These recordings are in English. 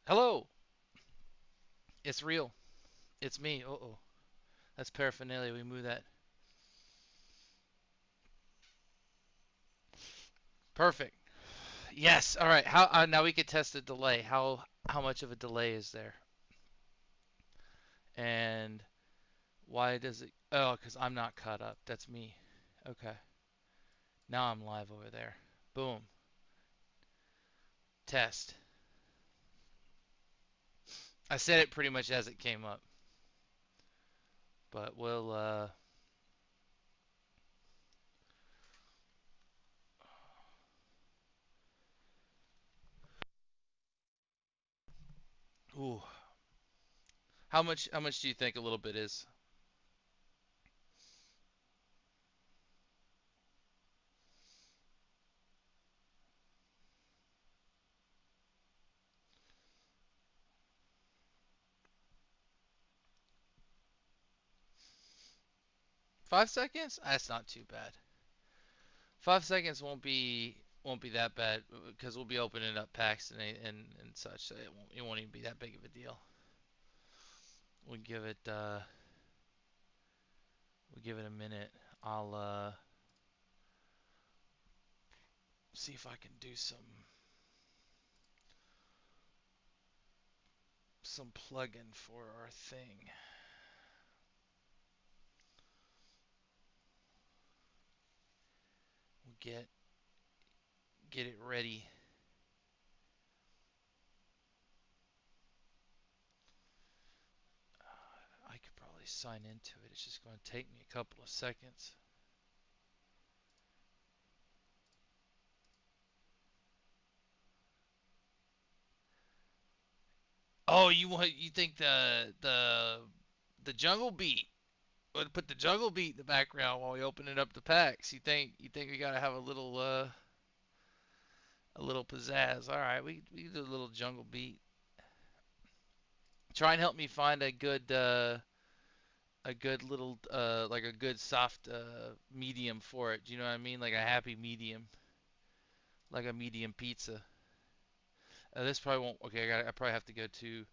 Hello! It's real. It's me. Uh-oh. That's paraphernalia. We move that. Perfect. Yes. All right. How now we could test the delay. How much of a delay is there? And why does it? Oh, because I'm not caught up. That's me. Okay. Now I'm live over there. Boom. Test. I said it pretty much as it came up, but we'll ooh. How much do you think a little bit is? 5 seconds? That's not too bad. 5 seconds won't be that bad because we'll be opening up packs and such. So it won't even be that big of a deal. We'll give it a minute. I'll see if I can do some plugin for our thing. We'll get it ready. I could probably sign into it. It's just going to take me a couple of seconds. Oh, you think the the jungle beat. We'll put the jungle beat in the background while we open it up the packs. You think we gotta have a little pizzazz? All right, we do a little jungle beat. Try and help me find a good little like a good soft medium for it. Do you know what I mean? Like a happy medium, like a medium pizza. This probably won't. Okay, I probably have to go to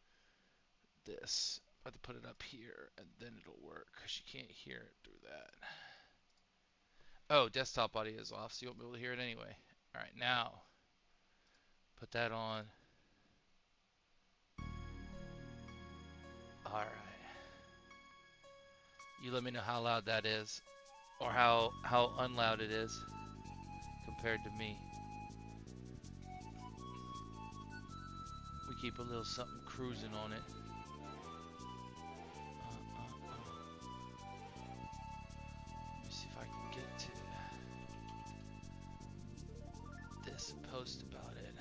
this. I have to put it up here, and then it'll work because you can't hear it through that. Oh, desktop audio is off, so you won't be able to hear it anyway. All right, now put that on. All right. You let me know how loud that is, or how unloud it is compared to me. We keep a little something cruising on it. Let me see if I can get to this and post about it.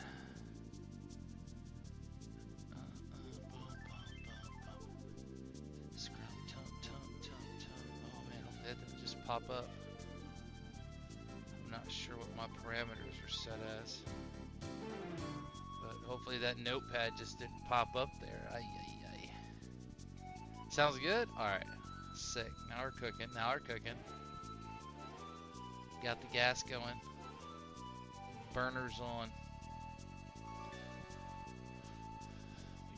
Scrum, tum, tum, tum, tum. Oh man, hopefully that didn't just pop up. I'm not sure what my parameters are set as. But hopefully that notepad just didn't pop up there. Ay, ay, ay. Sounds good? Alright. Sick. Now we're cooking. Got the gas going. Burners on.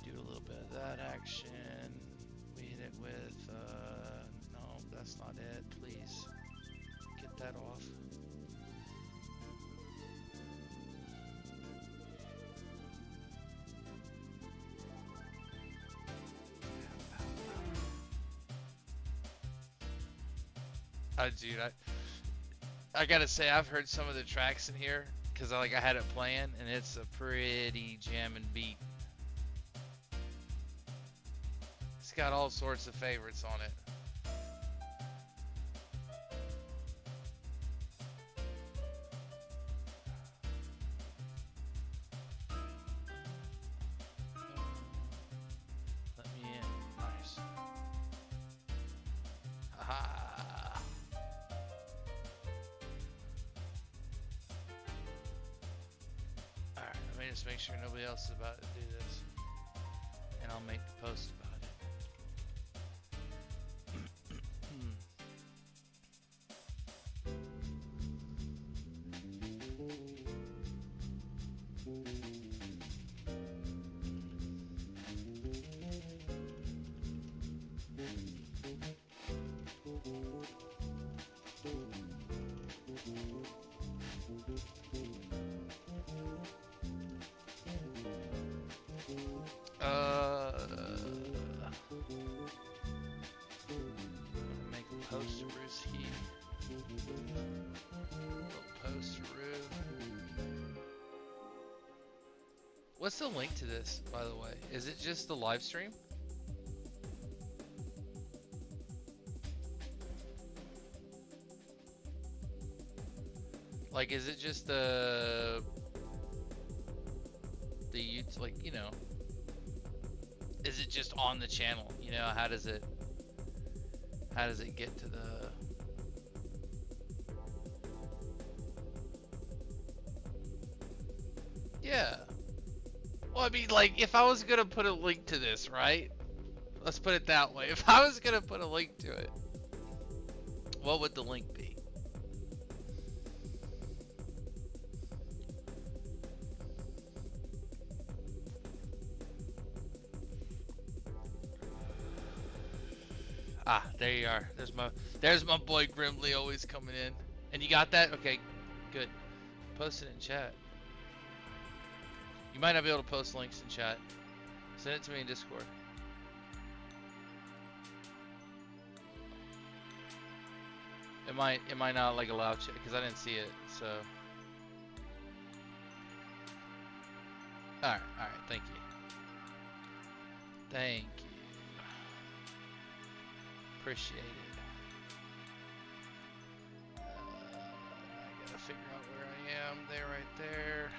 We do a little bit of that action. We hit it with, no, that's not it. Please get that off. Dude, I gotta say, I've heard some of the tracks in here because I had it playing, and it's a pretty jamming beat. It's got all sorts of favorites on it. Let me in. Nice. Haha. Just make sure nobody else is about to do this, and I'll make the post about it. Make a posteroo here. Little posteroo. What's the link to this, by the way? Is it just the live stream? Like, is it just the YouTube, like, you know, is it just on the channel? You know, how does it get to the... Yeah. Well, I mean, like, if I was gonna put a link to this, right? Let's put it that way. If I was gonna put a link to it, what would the link be? Ah, there you are. There's my boy Grimly always coming in. And you got that? Okay, good. Post it in chat. You might not be able to post links in chat. Send it to me in Discord. It might not like allow chat because I didn't see it. So. All right. Thank you. Thank you. Appreciate it. I gotta figure out where I am. There, right there.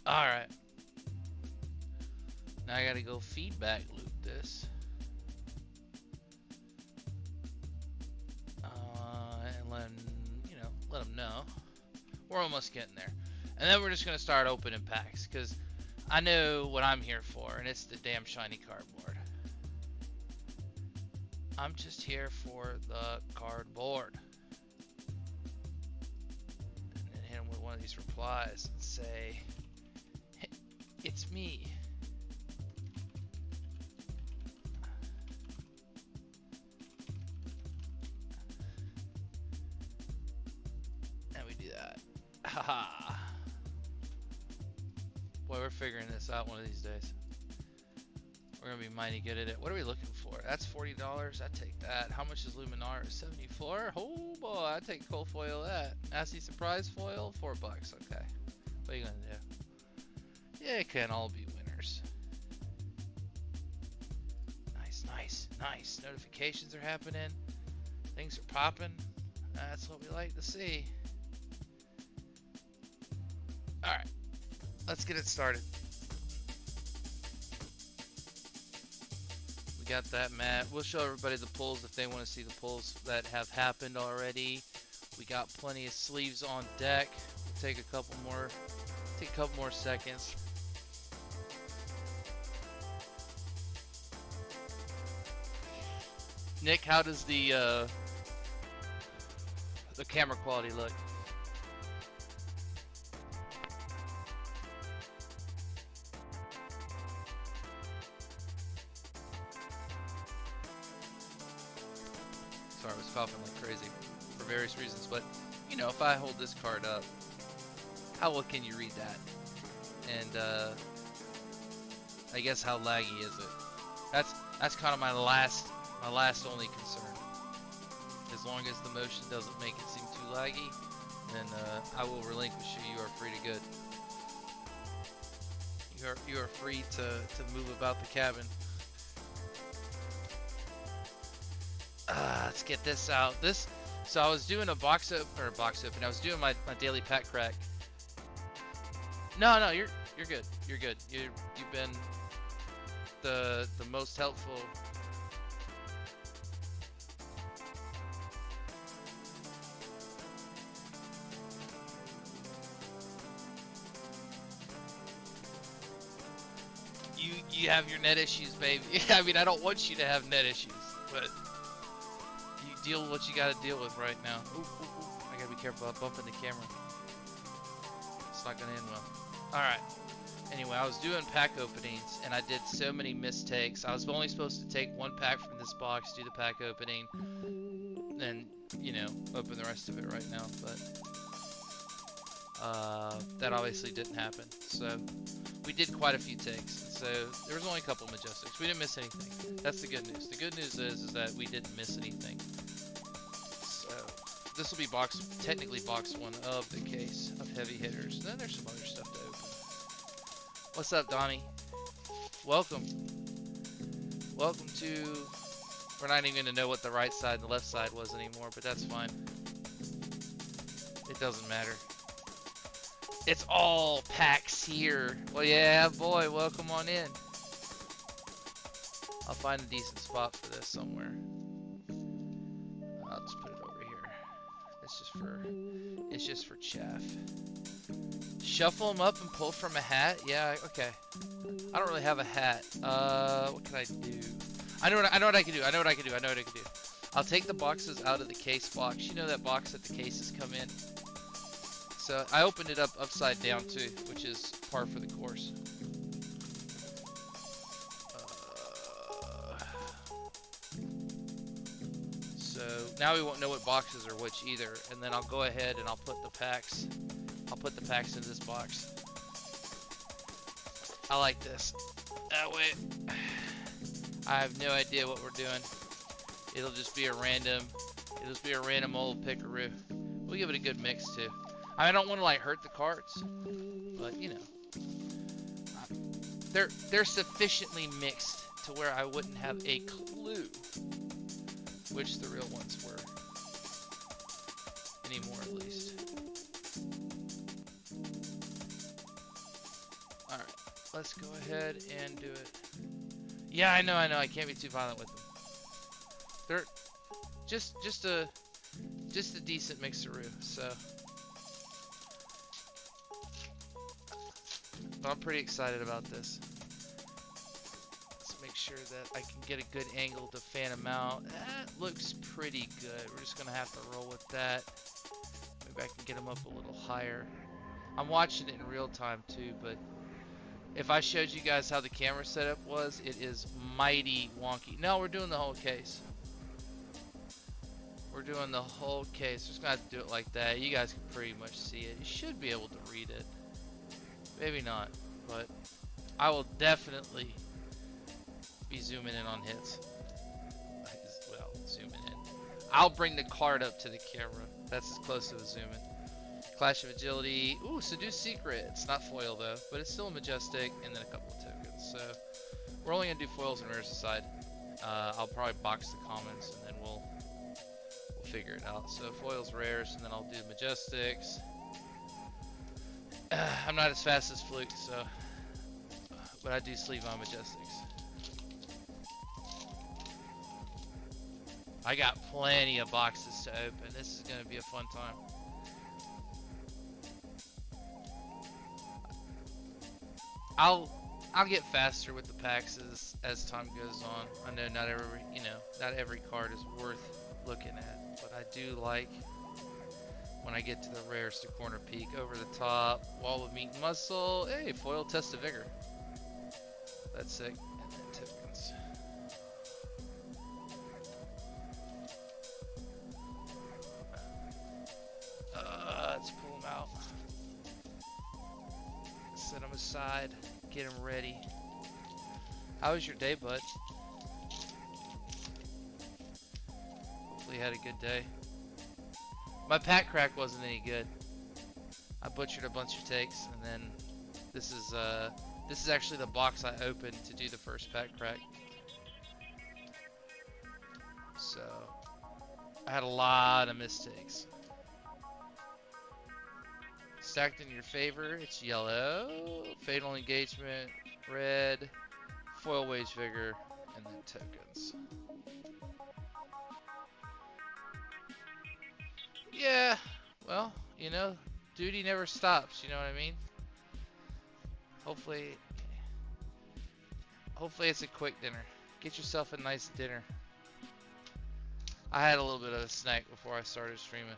Alright. Now I gotta go feedback loop this. And let them know. We're almost getting there. And then we're just gonna start opening packs, because I know what I'm here for, and it's the damn shiny cardboard. I'm just here for the cardboard. And then hit him with one of these replies and say, hey, it's me. And we do that. Haha. Boy, we're figuring this out one of these days. We're gonna be mighty good at it. What are we looking for? That's $40. I take that. How much is Luminar? 74. Oh boy, I take cold foil that. Nasty surprise foil, $4. Okay. What are you gonna do? Yeah, it can all be winners. Nice, nice, nice. Notifications are happening. Things are popping. That's what we like to see. All right, let's get it started. We got that mat. We'll show everybody the pulls if they want to see the pulls that have happened already. We got plenty of sleeves on deck. We'll take a couple more seconds. Nick, how does the camera quality look? Sorry, I was coughing like crazy for various reasons, but you know, if I hold this card up, how well can you read that? And I guess how laggy is it? That's kind of my last only concern. As long as the motion doesn't make it seem too laggy, then I will relinquish you. You are free to good. You are free to move about the cabin. Let's get this out. So I was doing a box open. I was doing my daily pack crack. No, you're good. You're good. You've been the most helpful. You have your net issues, baby. I mean, I don't want you to have net issues, but you deal with what you got to deal with right now. Ooh. I gotta be careful about bumping the camera. It's not gonna end well. Alright. Anyway, I was doing pack openings, and I did so many mistakes. I was only supposed to take one pack from this box, do the pack opening, then, open the rest of it right now, but that obviously didn't happen. So we did quite a few takes, so there was only a couple Majestics. We didn't miss anything. That's the good news. The good news is that we didn't miss anything. So this will be technically box one of the case of heavy hitters. And then there's some other stuff to open. What's up, Donnie? Welcome. Welcome to... We're not even going to know what the right side and the left side was anymore, but that's fine. It doesn't matter. It's all packs here. Well, yeah, boy, welcome on in. I'll find a decent spot for this somewhere. I'll just put it over here. It's just for chaff. Shuffle them up and pull from a hat? Yeah, okay. I don't really have a hat. What can I do? I know what I can do. I'll take the boxes out of the case box. You know that box that the cases come in? So I opened it up upside down too, which is par for the course. So now we won't know what boxes are which either, and then I'll go ahead and I'll put the packs in this box. I like this. That way, I have no idea what we're doing. It'll just be a random old pickaroo. We'll give it a good mix too. I don't want to hurt the cards, but they're sufficiently mixed to where I wouldn't have a clue which the real ones were anymore, at least. let's go ahead and do it. Yeah, I know. I can't be too violent with them. They're just a decent mixeroo. So, but I'm pretty excited about this. Let's make sure that I can get a good angle to fan them out. That looks pretty good. We're just gonna have to roll with that. Maybe I can get them up a little higher. I'm watching it in real time too, but if I showed you guys how the camera setup was, it is mighty wonky. No, we're doing the whole case. We're doing the whole case. Just gonna have to do it like that. You guys can pretty much see it. You should be able to read it. Maybe not, but I will definitely be zooming in on hits. Well, zooming in. I'll bring the card up to the camera. That's as close to a zoom in. Clash of Agility. Ooh, Seduce Secret. It's not foil though, but it's still a Majestic, and then a couple of tokens. So we're only gonna do foils and rares aside. I'll probably box the commons, and then we'll figure it out. So foils, rares, and then I'll do Majestics. I'm not as fast as Fluke, so, but I do sleeve on Majestics. I got plenty of boxes to open. This is gonna be a fun time. I'll get faster with the packs as time goes on. I know not every card is worth looking at, but I do like when I get to the rares to corner peek over the top, wall of meat and muscle. Hey, foil test of vigor. That's sick. And then tokens. Let's pull them out. Set them aside. Get them ready. How was your day, bud? Hopefully you had a good day. My pack crack wasn't any good. I butchered a bunch of takes, and then this is actually the box I opened to do the first pack crack. So I had a lot of mistakes. Stacked in your favor, it's yellow, fatal engagement, red, foil wage vigor, and then tokens. Yeah, well, you know, duty never stops, you know what I mean? Hopefully it's a quick dinner. Get yourself a nice dinner. I had a little bit of a snack before I started streaming.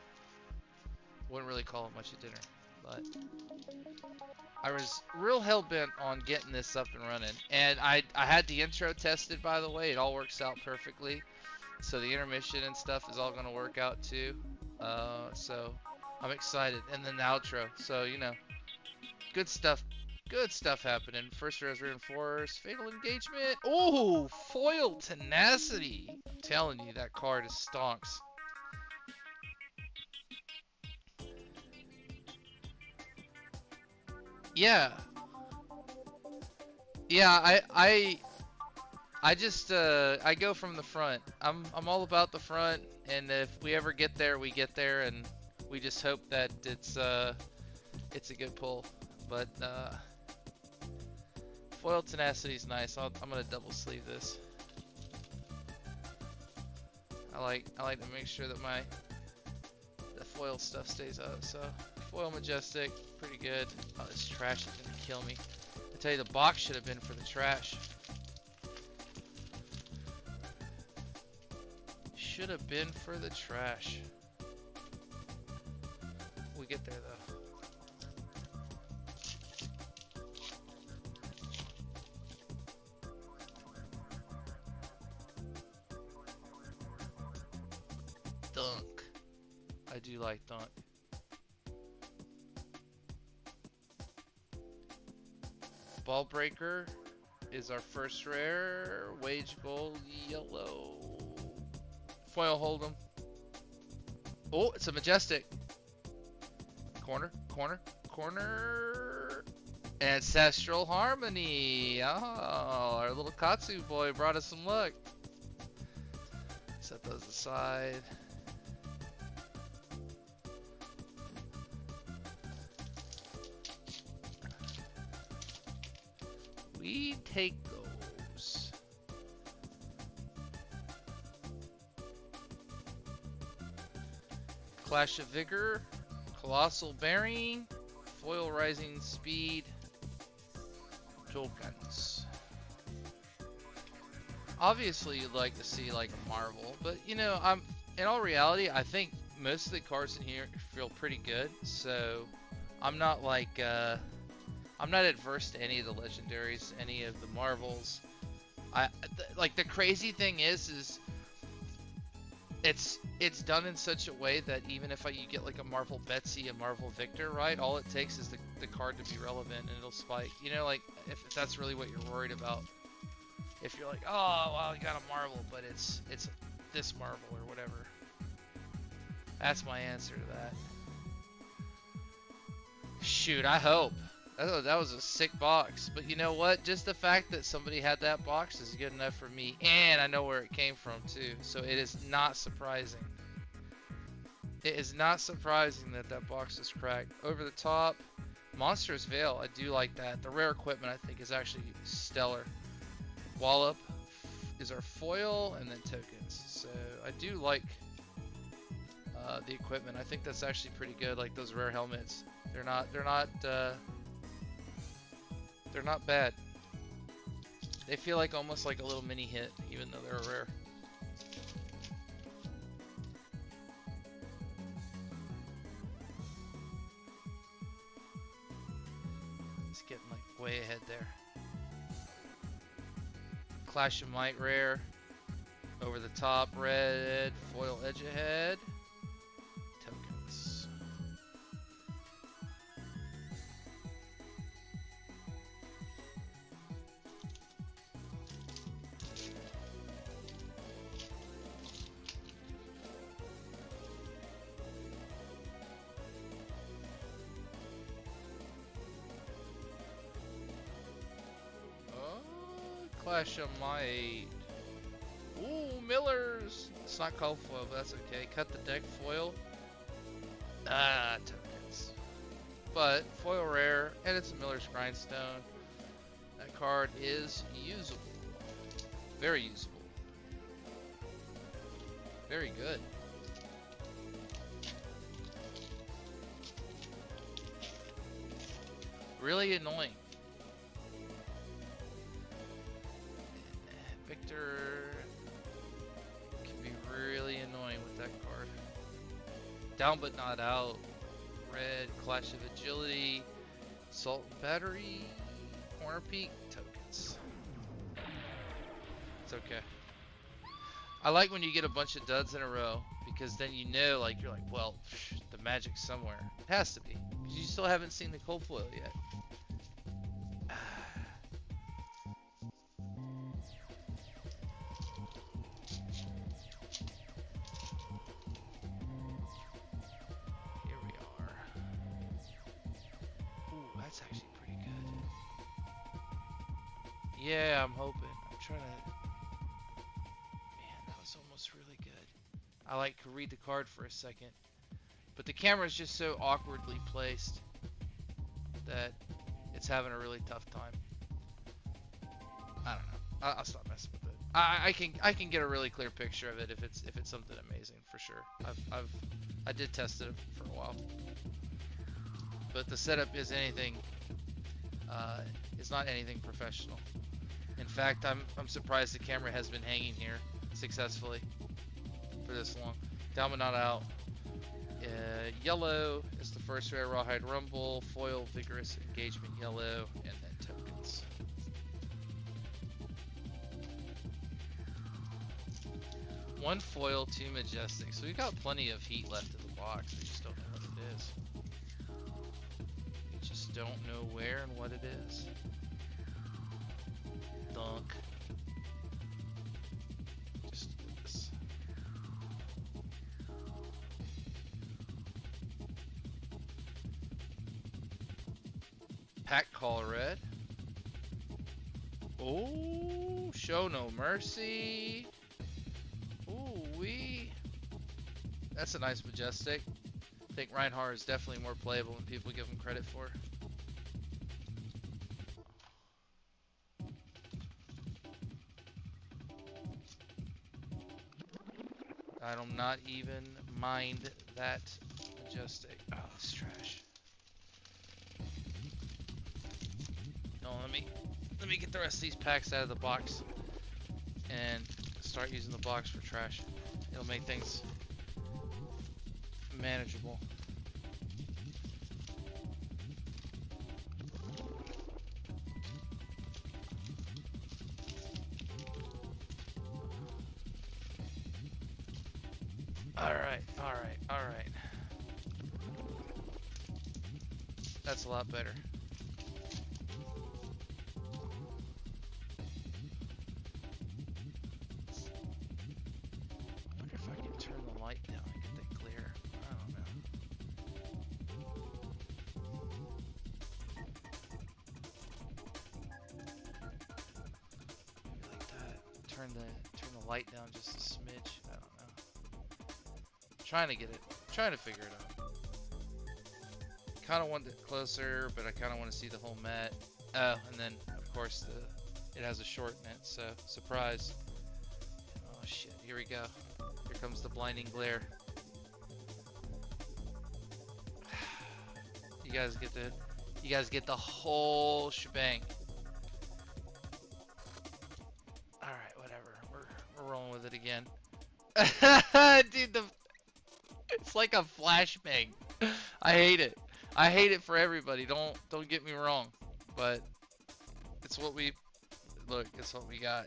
Wouldn't really call it much a dinner, but I was real hell-bent on getting this up and running. And I had the intro tested, by the way. It all works out perfectly. So the intermission and stuff is all going to work out too. So I'm excited. And then the outro. So, you know, good stuff. Good stuff happening. First res reinforce. Fatal engagement. Oh, foil tenacity. I'm telling you, that card is stonks. Yeah. Yeah, I just I go from the front. I'm all about the front, and if we ever get there, we get there, and we just hope that it's a good pull. But foil tenacity is nice. I'm gonna double sleeve this. I like to make sure that the foil stuff stays up. So foil majestic, pretty good. Oh, this trash is gonna kill me. I tell you, the box should have been for the trash. Should have been for the trash. We get there though. Dunk. I do like dunk. Ball breaker is our first rare. Wage gold yellow. Foil hold'em. Oh, it's a majestic. Corner, corner, corner. Ancestral Harmony. Oh, our little Katsu boy brought us some luck. Set those aside. we take those? Clash of Vigor, Colossal Bearing, Foil Rising Speed, tokens. Obviously, you'd like to see like a Marvel, but you know, in all reality, I think most of the cards in here feel pretty good. So I'm not like I'm not adverse to any of the legendaries, any of the Marvels. Like the crazy thing is it's done in such a way that even if you get like a Marvel Betsy, a Marvel Victor, right? All it takes is the card to be relevant and it'll spike. You know, like if that's really what you're worried about. If you're like, oh, well, you got a Marvel, but it's this Marvel or whatever. That's my answer to that. Shoot, I hope. That was a sick box. But you know what? Just the fact that somebody had that box is good enough for me. And I know where it came from, too. So it is not surprising. It is not surprising that that box is cracked. Over the top, Monster's Veil. I do like that. The rare equipment, I think, is actually stellar. Wallop is our foil, and then tokens. So I do like the equipment. I think that's actually pretty good. Like those rare helmets, they're not bad. They feel like almost like a little mini hit, even though they're rare. It's getting like way ahead there. Clash of Might rare. Over the top, red, foil edge ahead. Tokens. Clash of Might. Ooh, Millers. It's not called foil, but that's okay. Cut the deck foil. Ah, tokens. But foil rare, and it's a Miller's Grindstone. That card is usable. Very usable. Very good. Really annoying. Victor can be really annoying with that card. Down but not out. Red, Clash of Agility, Salt and Battery, Corner Peak, tokens. It's okay. I like when you get a bunch of duds in a row, because then you know, like, you're like, well, the magic's somewhere. It has to be, because you still haven't seen the cold foil yet. Yeah, I'm hoping. I'm trying to... Man, that was almost really good. I like could read the card for a second. But the camera is just so awkwardly placed that it's having a really tough time. I don't know. I'll stop messing with it. I can get a really clear picture of it if it's something amazing for sure. I did test it for a while. But the setup is anything it's not anything professional. In fact, I'm surprised the camera has been hanging here successfully for this long. Down but not out. Yellow is the first rare Rawhide Rumble, foil Vigorous Engagement yellow, and then tokens. One foil, two majestic. So we've got plenty of heat left in the box. We just don't know what it is. We just don't know where and what it is. Dunk. Just do this. Pack Call red. Oh, Show No Mercy. Ooh wee. That's a nice majestic. I think Reinhardt is definitely more playable than people give him credit for. I do not even mind that majestic. Oh, it's trash. No, let me get the rest of these packs out of the box and start using the box for trash. It'll make things manageable. Alright. That's a lot better. I wonder if I can turn the light down and get that clear. I don't know. Maybe like that. Turn the light down just a smidge. I don't know. Trying to figure it out. Kind of want it closer, but I kind of want to see the whole mat. Oh, and then of course it has a short in it, so surprise. Oh shit, here we go. Here comes the blinding glare. You guys get the whole shebang. All right, whatever. We're rolling with it again. Dude, it's like a flashbang. I hate it. I hate it for everybody. Don't get me wrong, but it's what we it's what we got.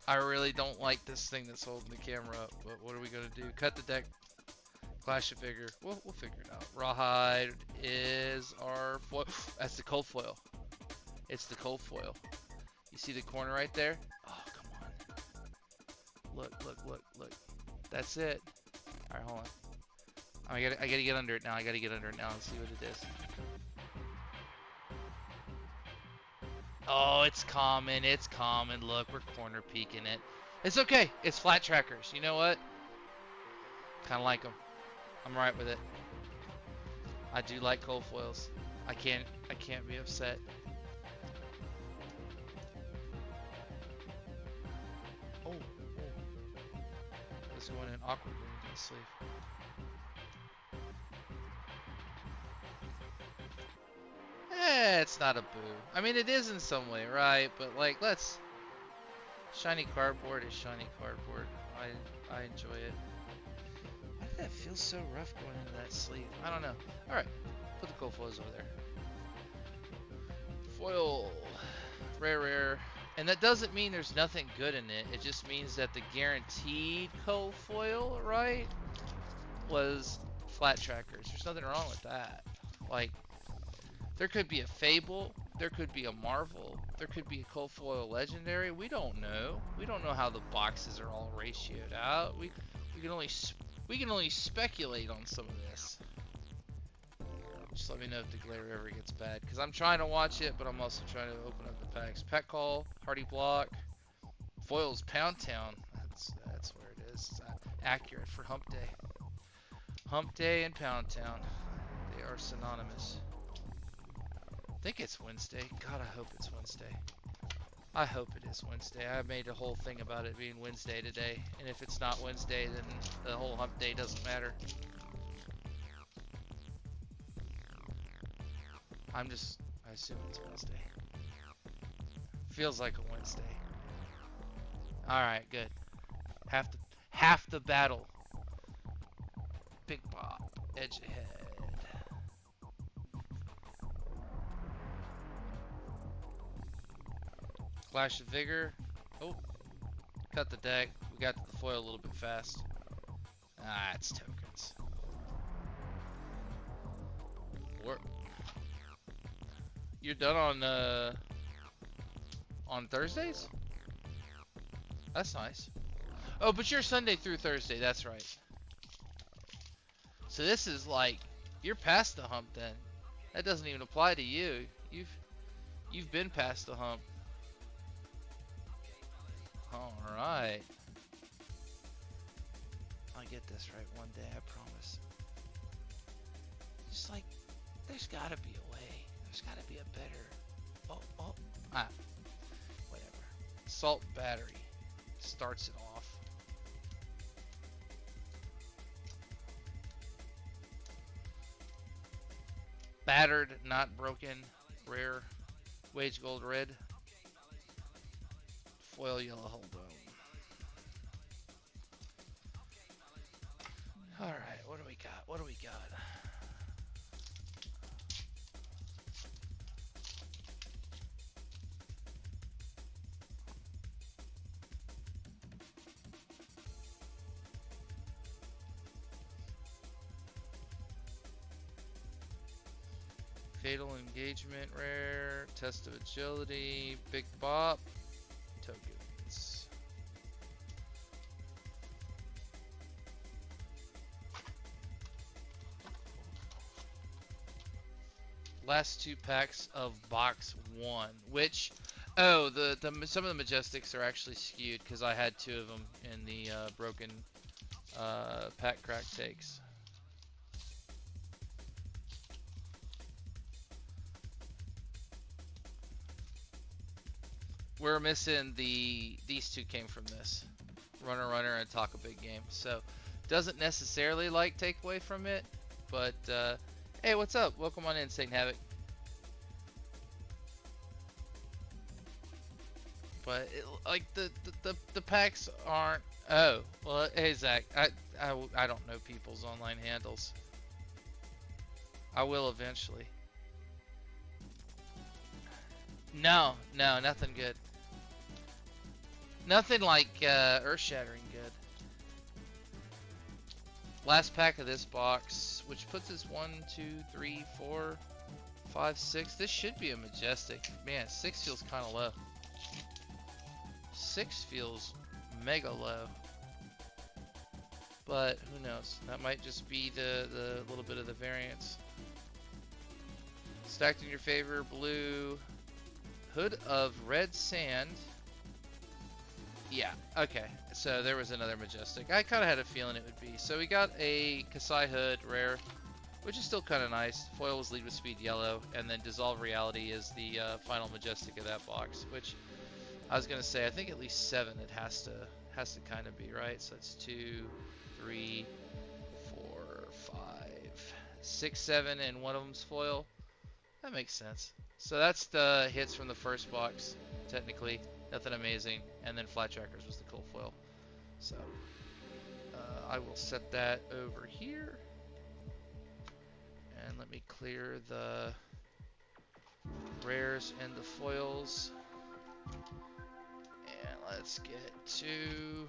I really don't like this thing that's holding the camera up, but what are we gonna do? Cut the deck, clash the figure. We'll figure it out. Rawhide is our foil. That's the cold foil. It's the cold foil. You see the corner right there? Oh, come on. Look. That's it. All right, hold on. I gotta get under it now. And see what it is. Oh, it's common. Look, we're corner peeking it. It's okay. It's flat trackers. You know what? Kind of like them. I'm right with it. I do like cold foils. I can't be upset. Oh. This went in awkwardly into the sleeve. It's not a boo. I mean, it is in some way, right? But like, shiny cardboard is shiny cardboard. I enjoy it. Why did that feel so rough going into that sleeve? I don't know. All right, put the cold foils over there. Foil, rare, and that doesn't mean there's nothing good in it. It just means that the guaranteed cold foil, right, was flat trackers. There's nothing wrong with that. Like, there could be a Fable, there could be a Marvel, there could be a cold foil legendary. We don't know. We don't know how the boxes are all ratioed out. We can only speculate on some of this. Just let me know if the glare ever gets bad, because I'm trying to watch it, but I'm also trying to open up the packs. Pet Call, Hardy Block, Foils Pound Town. That's where it is. Accurate for Hump Day. Hump Day and Pound Town, they are synonymous. I think it's Wednesday. God, I hope it's Wednesday. I hope it is Wednesday. I made a whole thing about it being Wednesday today. And if it's not Wednesday, then the whole hump day doesn't matter. I assume it's Wednesday. Feels like a Wednesday. Alright, good. Half the battle. Big Pop, edge ahead. Clash of Vigor. Oh, cut the deck. We got to the foil a little bit fast. Ah, it's tokens. You're done on Thursdays? That's nice. Oh, but you're Sunday through Thursday. That's right. So this is like, you're past the hump then. That doesn't even apply to you. You've been past the hump. Alright. I'll get this right one day, I promise. Just like, there's gotta be a way. There's gotta be a better... whatever. Salt battery starts it off. Battered, not broken, rare, wage gold red, foil yellow hull dome. Alright, what do we got? What do we got? Fatal engagement rare, test of agility, big bop, tokens. Last 2 packs of box 1, which, oh, some of the Majestics are actually skewed because I had 2 of them in the broken pack crack takes. We're missing these 2 came from this. Runner and Talk a Big Game. So, doesn't necessarily like take away from it, but hey, what's up? Welcome on in, Saint Havoc. But like the packs aren't. Oh, well, hey Zach, I don't know people's online handles. I will eventually. No, nothing good. Nothing like earth-shattering good. Last pack of this box, which puts us 1, 2, 3, 4, 5, 6. This should be a Majestic. Man, 6 feels kind of low. 6 feels mega low. But who knows? That might just be the little bit of the variance. Stacked in your favor, blue. Hood of red sand. Yeah, okay. So there was another Majestic. I kind of had a feeling it would be. So we got a Kasai Hood rare, which is still kind of nice. Foil was lead with speed yellow, and then Dissolve Reality is the final Majestic of that box, which I was gonna say I think at least 7 it has to kind of be, right? So it's 2, 3, 4, 5, 6, 7, and one of them's foil. That makes sense. So that's the hits from the first box, technically. Nothing amazing. And then Flat Trackers was the cool foil. So I will set that over here. And let me clear the rares and the foils. And let's get to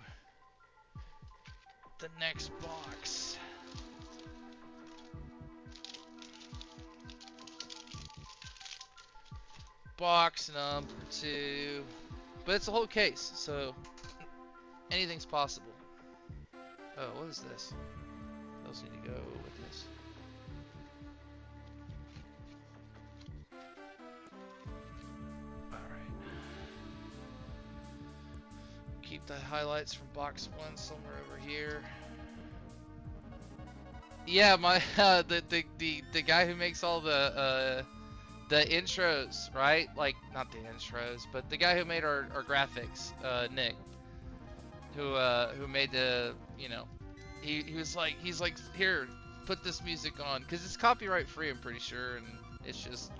the next box. Box number 2. But it's a whole case, so anything's possible. Oh, what is this? Those need to go with this. Alright. Keep the highlights from box 1 somewhere over here. Yeah, my the guy who makes all the intros, right? Like, not the intros, but the guy who made our graphics, Nick, who made the, you know, he's like, here, put this music on, because it's copyright free, I'm pretty sure, and it's just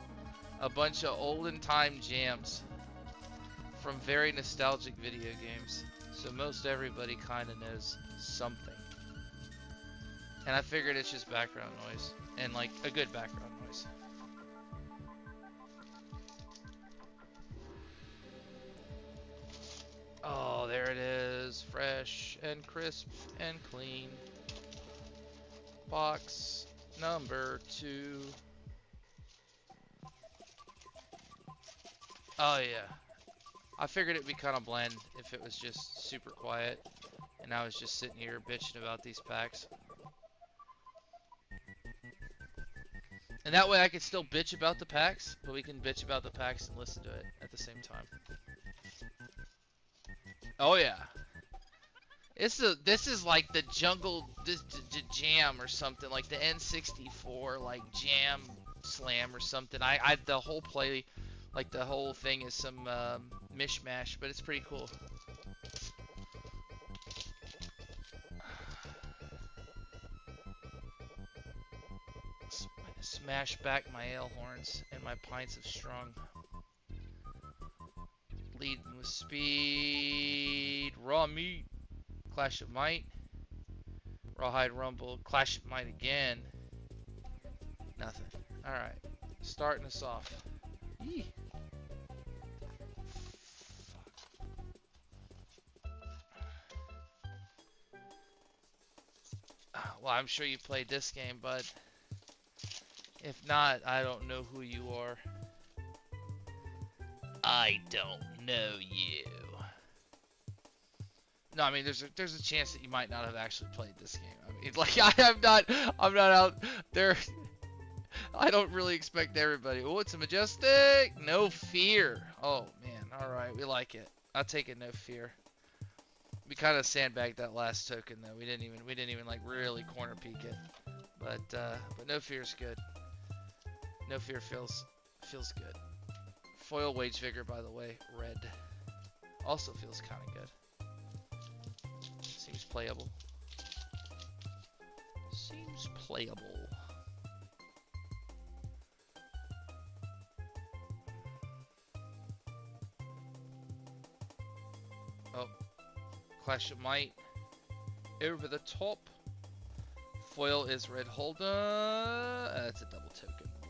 a bunch of olden time jams from very nostalgic video games, so most everybody kind of knows something. And I figured it's just background noise, and like a good background noise. Oh, there it is. Fresh and crisp and clean. Box number 2. Oh, yeah. I figured it'd be kind of bland if it was just super quiet and I was just sitting here bitching about these packs. And that way I could still bitch about the packs, but we can bitch about the packs and listen to it at the same time. Oh yeah. This is like the jungle jam or something, like the N64 like jam slam or something. I the whole play, like the whole thing is some mishmash, but it's pretty cool. Smash back my ale horns and my pints of strong. Leading with speed. Raw meat. Clash of Might. Rawhide Rumble. Clash of Might again. Nothing. Alright. Starting us off. Yee. Well, I'm sure you played this game, bud. If not, I don't know who you are. I don't know you. No, I mean, there's a chance that you might not have actually played this game. I mean, like I'm not out there. I don't really expect everybody. Oh, it's a Majestic. No Fear. Oh man, all right, we like it. I'll take it. No Fear. We kind of sandbagged that last token though. We didn't even like really corner peek it. But No Fear's good. No Fear feels good. Foil Wage Vigor, by the way, red. Also feels kind of good. Seems playable. Seems playable. Oh. Clash of Might. Over the top. Foil is Red Holden. That's a double token. A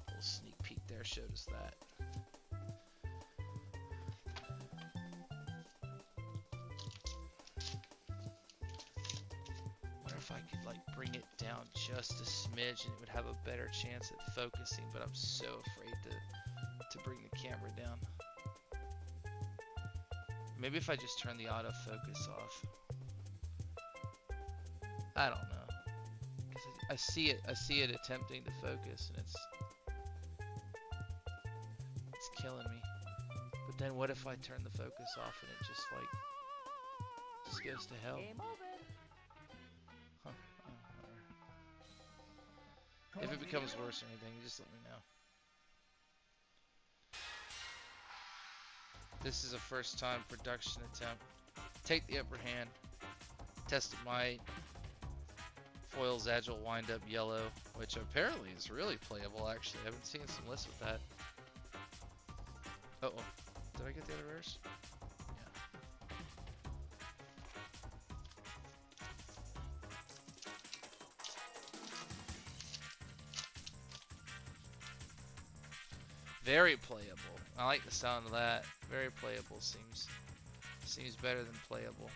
little sneak peek there showed us that. Wonder if I could like bring it down just a smidge and it would have a better chance at focusing, but I'm so afraid to bring the camera down. Maybe if I just turn the autofocus off. I don't know. I see it attempting to focus and it's killing me. But then what if I turn the focus off and it just goes to hell? Huh. Oh, if it becomes worse or anything, just let me know. This is a first time production attempt. Take the upper hand. Test of Might. Foil's Agile Wind Up Yellow, which apparently is really playable actually. I haven't seen some lists with that. Uh oh. Did I get the other rares? Yeah. Very playable. I like the sound of that. Very playable seems better than playable.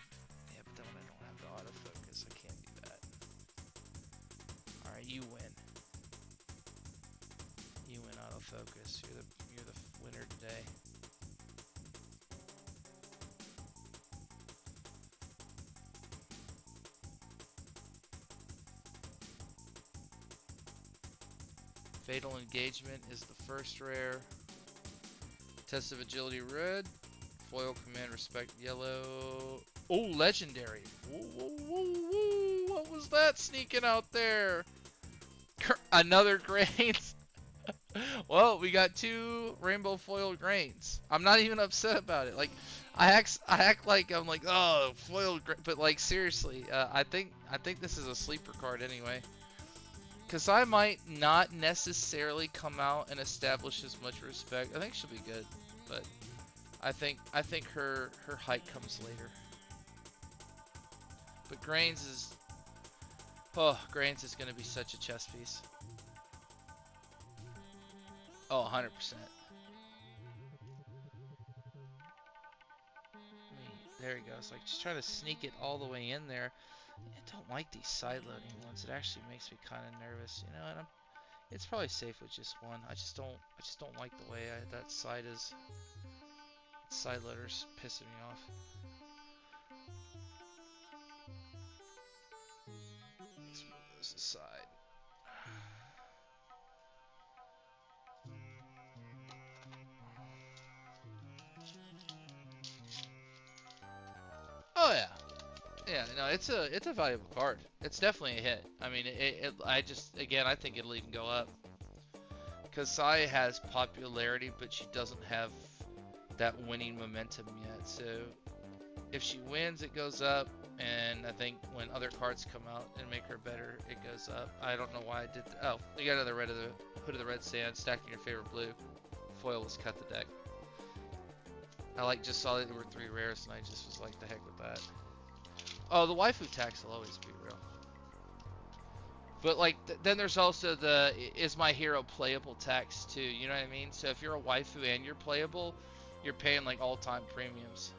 Yeah, but then when I don't have the autofocus, I can't do that. Alright, you win. You win autofocus. You're the winner today. Fatal Engagement is the first rare. Test of Agility red. Foil Command Respect yellow. Oh, legendary. Whoa, whoa, whoa, whoa. What was that sneaking out there? Another Grains. Well, we got 2 rainbow foil Grains. I'm not even upset about it. Like, I act like I'm like, oh, foil, but like seriously, I think this is a sleeper card anyway. Cause I might not necessarily come out and establish as much respect. I think she'll be good, but I think her height comes later. But Grains is gonna be such a chess piece. Oh, 100%. There he goes. Like just trying to sneak it all the way in there. I don't like these side-loading ones. It actually makes me kind of nervous, you know. And it's probably safe with just one. I just don't like the way that side is. Side loader's pissing me off. Let's move this aside. Oh yeah. Yeah, no, it's a valuable card. It's definitely a hit. I mean, I think it'll even go up. Because Sai has popularity, but she doesn't have that winning momentum yet. So, if she wins, it goes up. And I think when other cards come out and make her better, it goes up. I don't know why I did that. Oh, you got another red of the Hood of the Red Sand, stacking your favorite blue. Foil was cut the deck. I like just saw that there were 3 rares and I just was like, the heck with that. Oh, the waifu tax will always be real. But like, then there's also the, is my hero playable tax too, you know what I mean? So if you're a waifu and you're playable, you're paying like all-time premiums.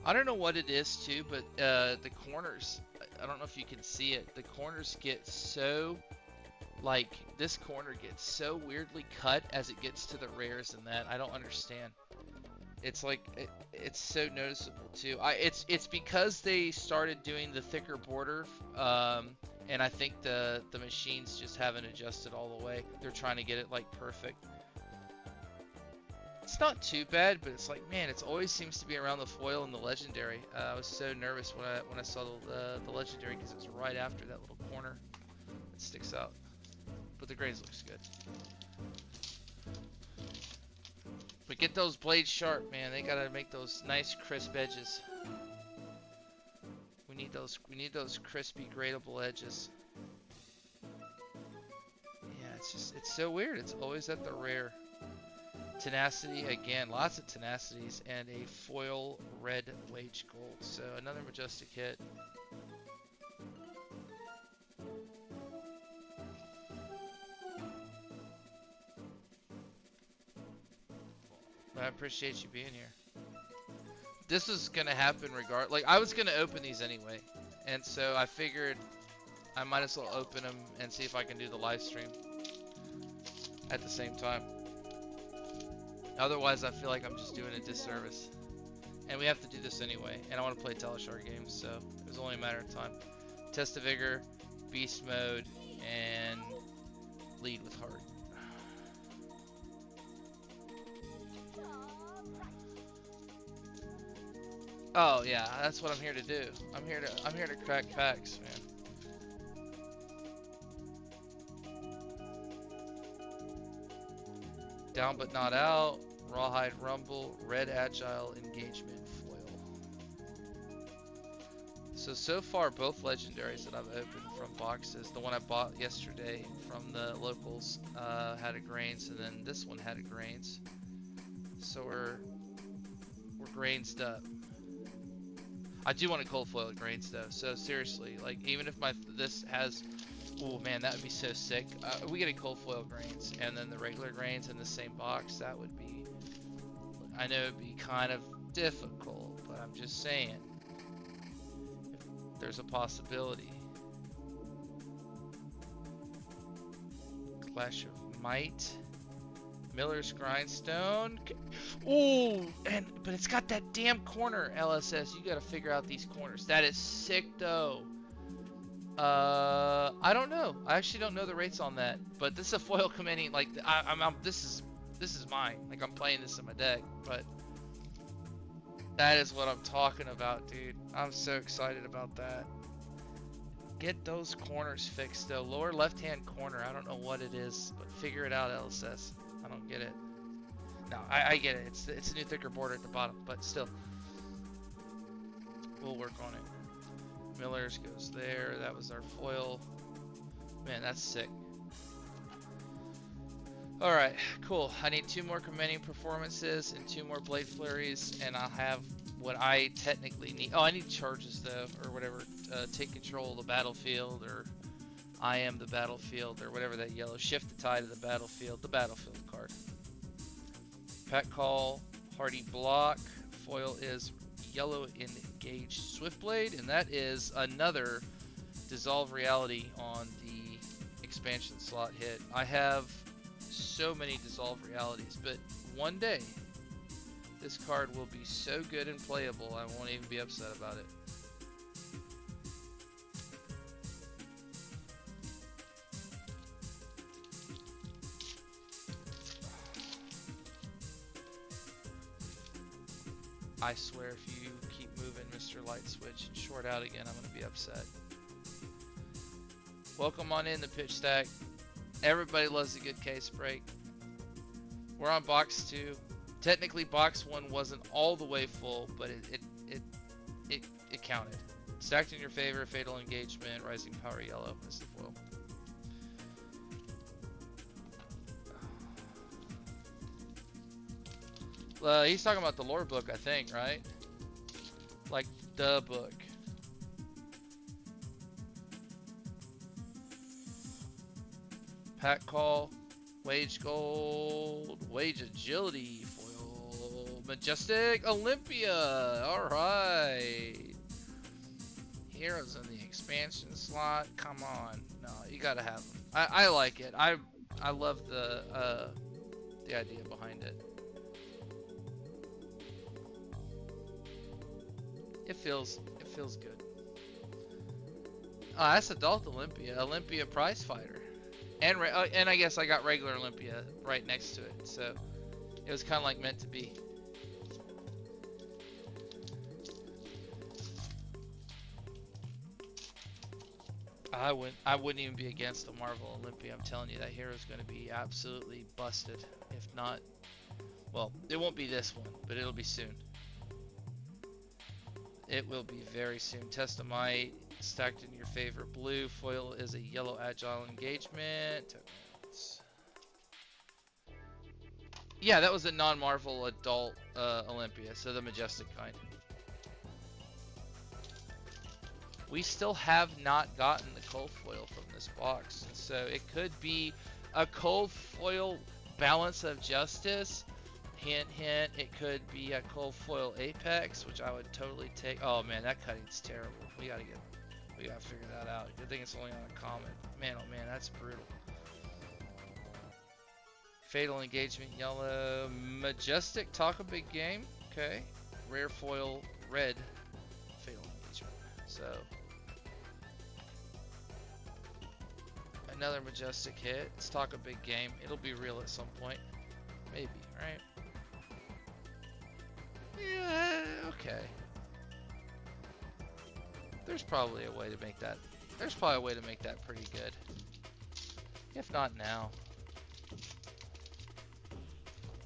I don't know what it is too, but the corners, I don't know if you can see it, the corners get so, like, this corner gets so weirdly cut as it gets to the rares and that. I don't understand. It's like, it's so noticeable too. It's because they started doing the thicker border, and I think the machines just haven't adjusted all the way. They're trying to get it like perfect. It's not too bad, but it's like, man, it always seems to be around the foil and the legendary. I was so nervous when I saw the legendary because it was right after that little corner that sticks out. But the grays looks good. But get those blades sharp, man. They gotta make those nice crisp edges. We need those crispy gradable edges. Yeah, it's so weird. It's always at the rare. Tenacity again, lots of tenacities, and a foil red wage gold. So another majestic hit. I appreciate you being here. This is gonna happen regard. Like, I was gonna open these anyway, and so I figured I might as well open them and see if I can do the live stream at the same time. Otherwise, I feel like I'm just doing a disservice. And we have to do this anyway. And I want to play Teleshar games, so it was only a matter of time. Test of Vigor, Beast Mode, and Lead with Heart. Oh yeah, that's what I'm here to do. I'm here to crack packs, man. Down but not out, Rawhide Rumble, Red Agile Engagement Foil. So far both legendaries that I've opened from boxes, the one I bought yesterday from the locals had a grains, and then this one had a grains. So we're grainsed up. I do want a cold foil grains though, so seriously, like, even if this has, oh man, that would be so sick. We get a cold foil grains and then the regular grains in the same box. That would be, I know it'd be kind of difficult, but I'm just saying, if there's a possibility. Clash of Might, Miller's Grindstone. Ooh, but it's got that damn corner, LSS. You gotta figure out these corners. That is sick though. I don't know. I actually don't know the rates on that. But this is a foil commanding. Like, this is mine. Like, I'm playing this in my deck. But that is what I'm talking about, dude. I'm so excited about that. Get those corners fixed though. Lower left-hand corner. I don't know what it is, but figure it out, LSS. I don't get it. No, I get it. It's a new thicker border at the bottom, but still, we'll work on it. Miller's goes there. That was our foil. Man, that's sick. All right, cool. I need 2 more commanding performances and 2 more blade flurries, and I'll have what I technically need. Oh, I need charges though, or whatever. Take control of the battlefield, or I am the battlefield, or whatever that yellow. Shift the tide of the battlefield card. Pack Call, Hardy Block, foil is yellow engaged Swiftblade, and that is another Dissolve Reality on the expansion slot hit. I have so many Dissolve Realities, but one day this card will be so good and playable I won't even be upset about it. I swear if you keep moving Mr. Light Switch and short out again, I'm going to be upset. Welcome on in the pitch stack. Everybody loves a good case break. We're on box 2. Technically, box 1 wasn't all the way full, but it counted. Stacked in your favor, Fatal Engagement, Rising Power Yellow is the foil. He's talking about the lore book, I think, right? Like the book. Pack Call, Wage Gold, Wage Agility, foil, Majestic Olympia. All right. Heroes in the expansion slot. Come on, no, you gotta have them. I like it. I love the idea behind it. It feels good. Oh, that's Adult Olympia, Olympia Prize Fighter, and I guess I got regular Olympia right next to it, so it was kind of like meant to be. I wouldn't even be against the Marvel Olympia. I'm telling you, that hero is going to be absolutely busted. If not, well, it won't be this one, but it'll be soon. It will be very soon. Testamite, stacked in your favor. Blue foil is a yellow agile engagement. Yeah, that was a non-Marvel adult Olympia, so the majestic kind. We still have not gotten the cold foil from this box, so it could be a cold foil Balance of Justice. Hint, hint, it could be a cold foil Apex, which I would totally take. Oh man, that cutting's terrible. We gotta figure that out. Good thing it's only on a common. Man, oh man, that's brutal. Fatal Engagement yellow, Majestic, talk a big game. Okay, rare foil red, Fatal Engagement. So another Majestic hit. Let's talk a big game. It'll be real at some point, maybe, right? Yeah, okay. There's probably a way to make that. There's probably a way to make that pretty good. If not now.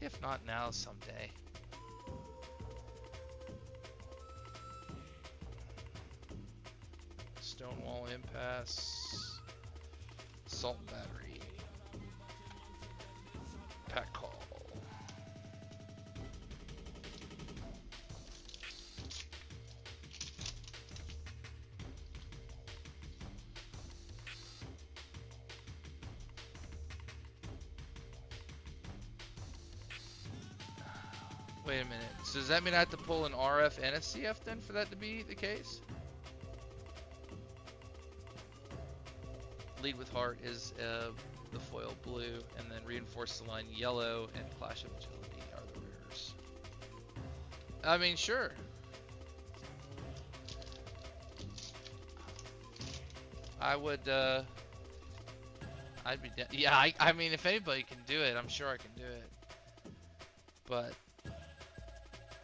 If not now, someday. Stonewall Impasse. Salt Battery. Pack Call. Wait a minute. So does that mean I have to pull an RF and a CF then for that to be the case? Lead with Heart is the foil blue, and then Reinforce the Line yellow and Clash of Agility are the rares. I mean, sure. I would, I'd be down. Yeah, I mean, if anybody can do it, I'm sure I can do it. But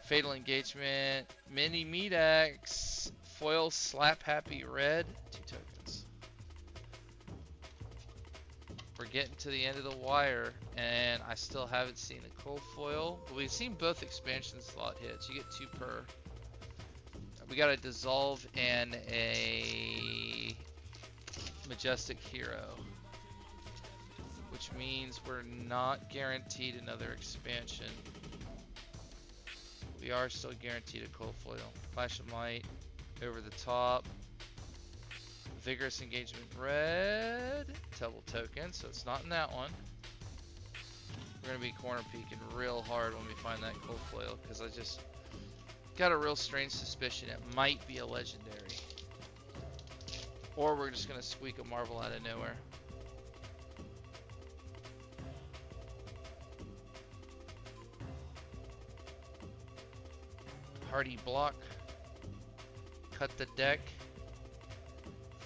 Fatal Engagement, Mini Medax, foil Slap Happy red, 2 tokens. We're getting to the end of the wire, and I still haven't seen a cold foil. But we've seen both expansion slot hits. You get 2 per. We got a Dissolve and a Majestic Hero, which means we're not guaranteed another expansion. We are still guaranteed a cold foil. Flash of Might, Over the Top, Vigorous Engagement red, double token, so it's not in that one. We're going to be corner peeking real hard when we find that cold foil, because I just got a real strange suspicion it might be a legendary. Or we're just going to squeak a Marvel out of nowhere. Hardy Block, cut the deck,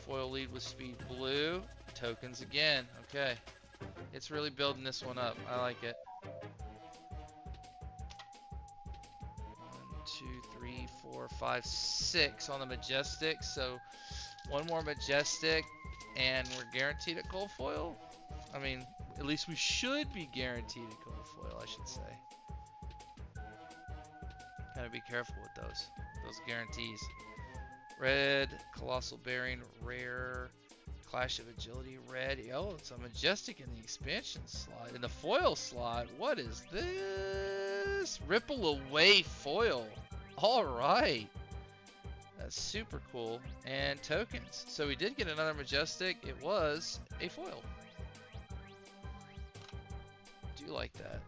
foil lead with speed blue, tokens again. Okay, it's really building this one up. I like it. 1, 2, 3, 4, 5, 6 on the Majestic. So one more Majestic, and we're guaranteed a cold foil. I mean, at least we should be guaranteed a cold foil, I should say. Gotta be careful with those guarantees. Red, Colossal Bearing, rare, Clash of Agility, red. Oh, it's a Majestic in the expansion slot. In the foil slot, what is this? Ripple Away foil. Alright. That's super cool. And tokens. So we did get another Majestic. It was a foil. Do like that.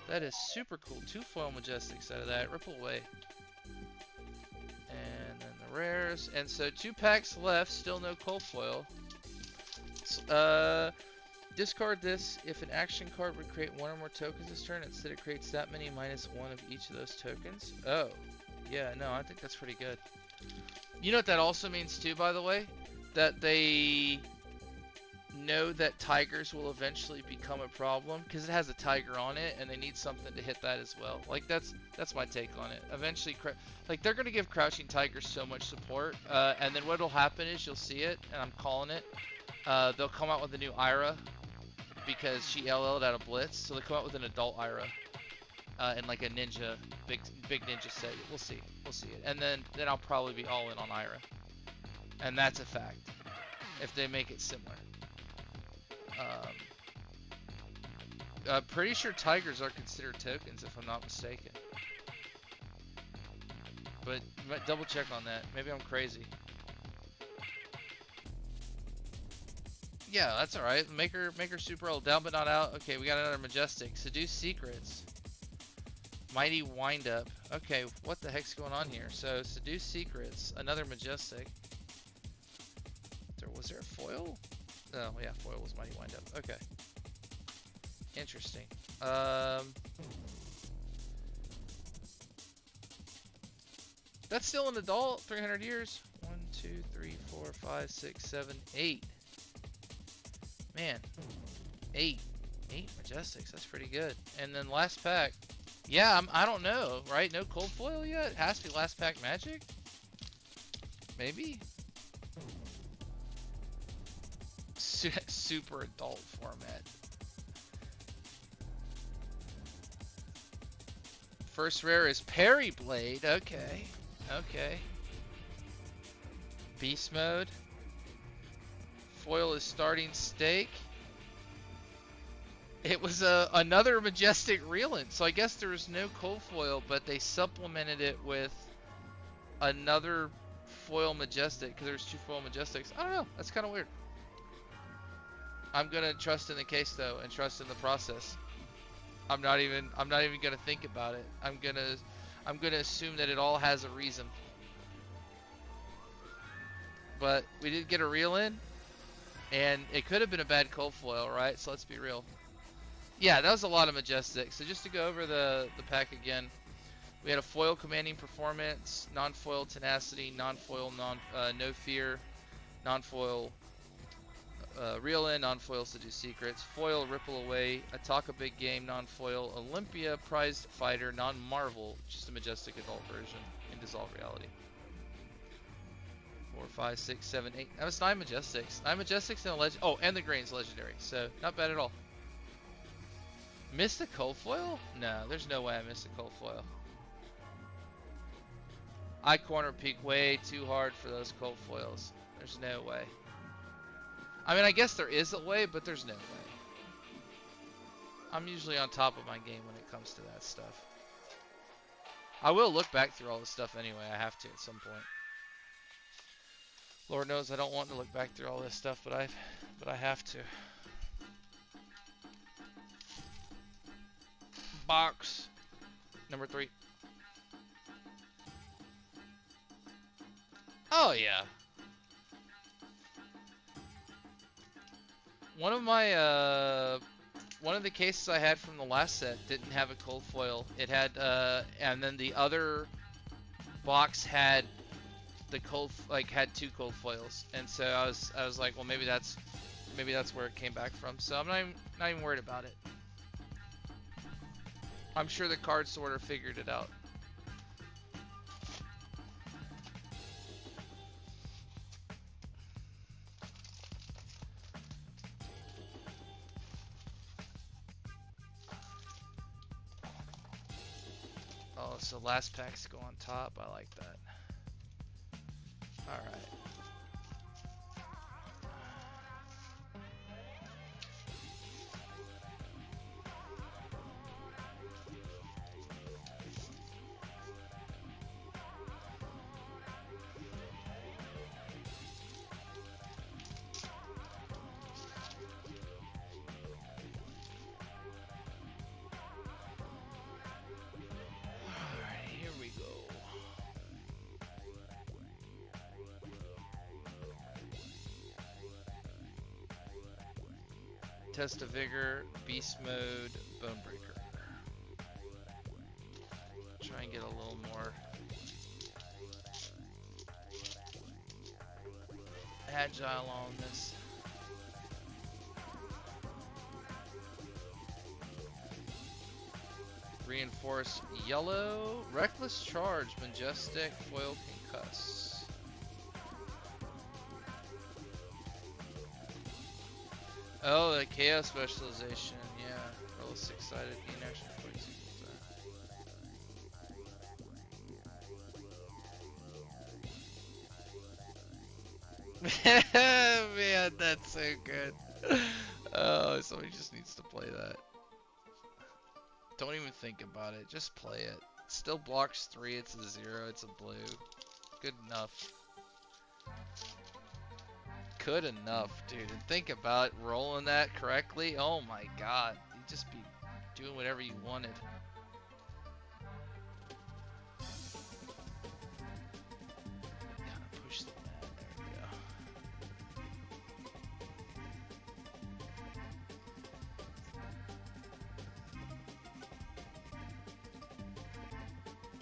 That is super cool. 2 foil Majestics out of that. Ripple Away. And then the rares. And so 2 packs left. Still no cold foil. Discard this. If an action card would create 1 or more tokens this turn, instead it creates that many minus 1 of each of those tokens. Oh. Yeah, no, I think that's pretty good. You know what that also means too, by the way? That they know that tigers will eventually become a problem because it has a tiger on it and they need something to hit that as well. Like that's my take on it. Eventually, like they're going to give crouching tigers so much support, and then what'll happen is you'll see it, and I'm calling it. They'll come out with a new Ira because she LL'd out of Blitz, so they'll come out with an adult Ira and like a ninja, big ninja set. We'll see it, and then I'll probably be all in on Ira, and that's a fact if they make it similar. Pretty sure tigers are considered tokens, if I'm not mistaken. But double check on that. Maybe I'm crazy. Yeah, that's alright. Make her super old. Down but not out. Okay, we got another Majestic. Seduce Secrets. Mighty Windup. Okay, what the heck's going on here? So, Seduce Secrets. Another Majestic. Was there a foil? Oh, yeah, foil was Mighty Windup. Okay. Interesting. That's still an adult. 300 years. 1, 2, 3, 4, 5, 6, 7, 8. Man. 8 Majestics. That's pretty good. And then last pack. Yeah, I don't know, right? No cold foil yet? It has to be last pack magic? Maybe? Super adult format. First rare is Parry Blade. Okay. Beast mode. Foil is Starting Stake. It was another Majestic Reelant. So I guess there was no cold foil, but they supplemented it with another foil Majestic because there's 2 foil Majestics. I don't know. That's kind of weird. I'm gonna trust in the case though, and trust in the process. I'm not even gonna think about it. I'm gonna assume that it all has a reason. But we did get a reel in, and it could have been a bad cold foil, right? So let's be real. Yeah, that was a lot of Majestic. So just to go over the pack again, we had a foil Commanding Performance, non-foil Tenacity, non-foil No Fear, non-foil Reel In, non-foil Seduce Secrets, foil Ripple Away, Attack a Big Game, non-foil Olympia, Prized Fighter, non-Marvel, just a Majestic adult version in Dissolve Reality. 4, 5, 6, 7, 8. That was 9 Majestics. 9 Majestics and a legend. Oh, and the Grain's legendary, so not bad at all. Missed the cold foil? No, there's no way I missed a cold foil. I corner peek way too hard for those cold foils. There's no way. I mean, I guess there is a way, but there's no way. I'm usually on top of my game when it comes to that stuff. I will look back through all this stuff anyway. I have to at some point. Lord knows I don't want to look back through all this stuff, but I have to. Box number 3. Oh yeah. One of the cases I had from the last set didn't have a cold foil. It had, and then the other box had the had 2 cold foils, and so I was like, well, maybe that's where it came back from. So I'm not even worried about it. I'm sure the card sorter figured it out. Oh, so last packs go on top. I like that. All right. Test of Vigor, Beast Mode, Bonebreaker. Try and get a little more agile on this. Reinforce Yellow, Reckless Charge, Majestic, Foil Concuss. Oh, the Chaos specialization, yeah. Roll 6-sided, gain action points equals that. Man, that's so good. Oh, somebody just needs to play that. Don't even think about it, just play it. Still blocks 3, it's a 0, it's a blue. Good enough. Good enough, dude. And think about rolling that correctly. Oh my god. You'd just be doing whatever you wanted. Kind of push the mat. There we go.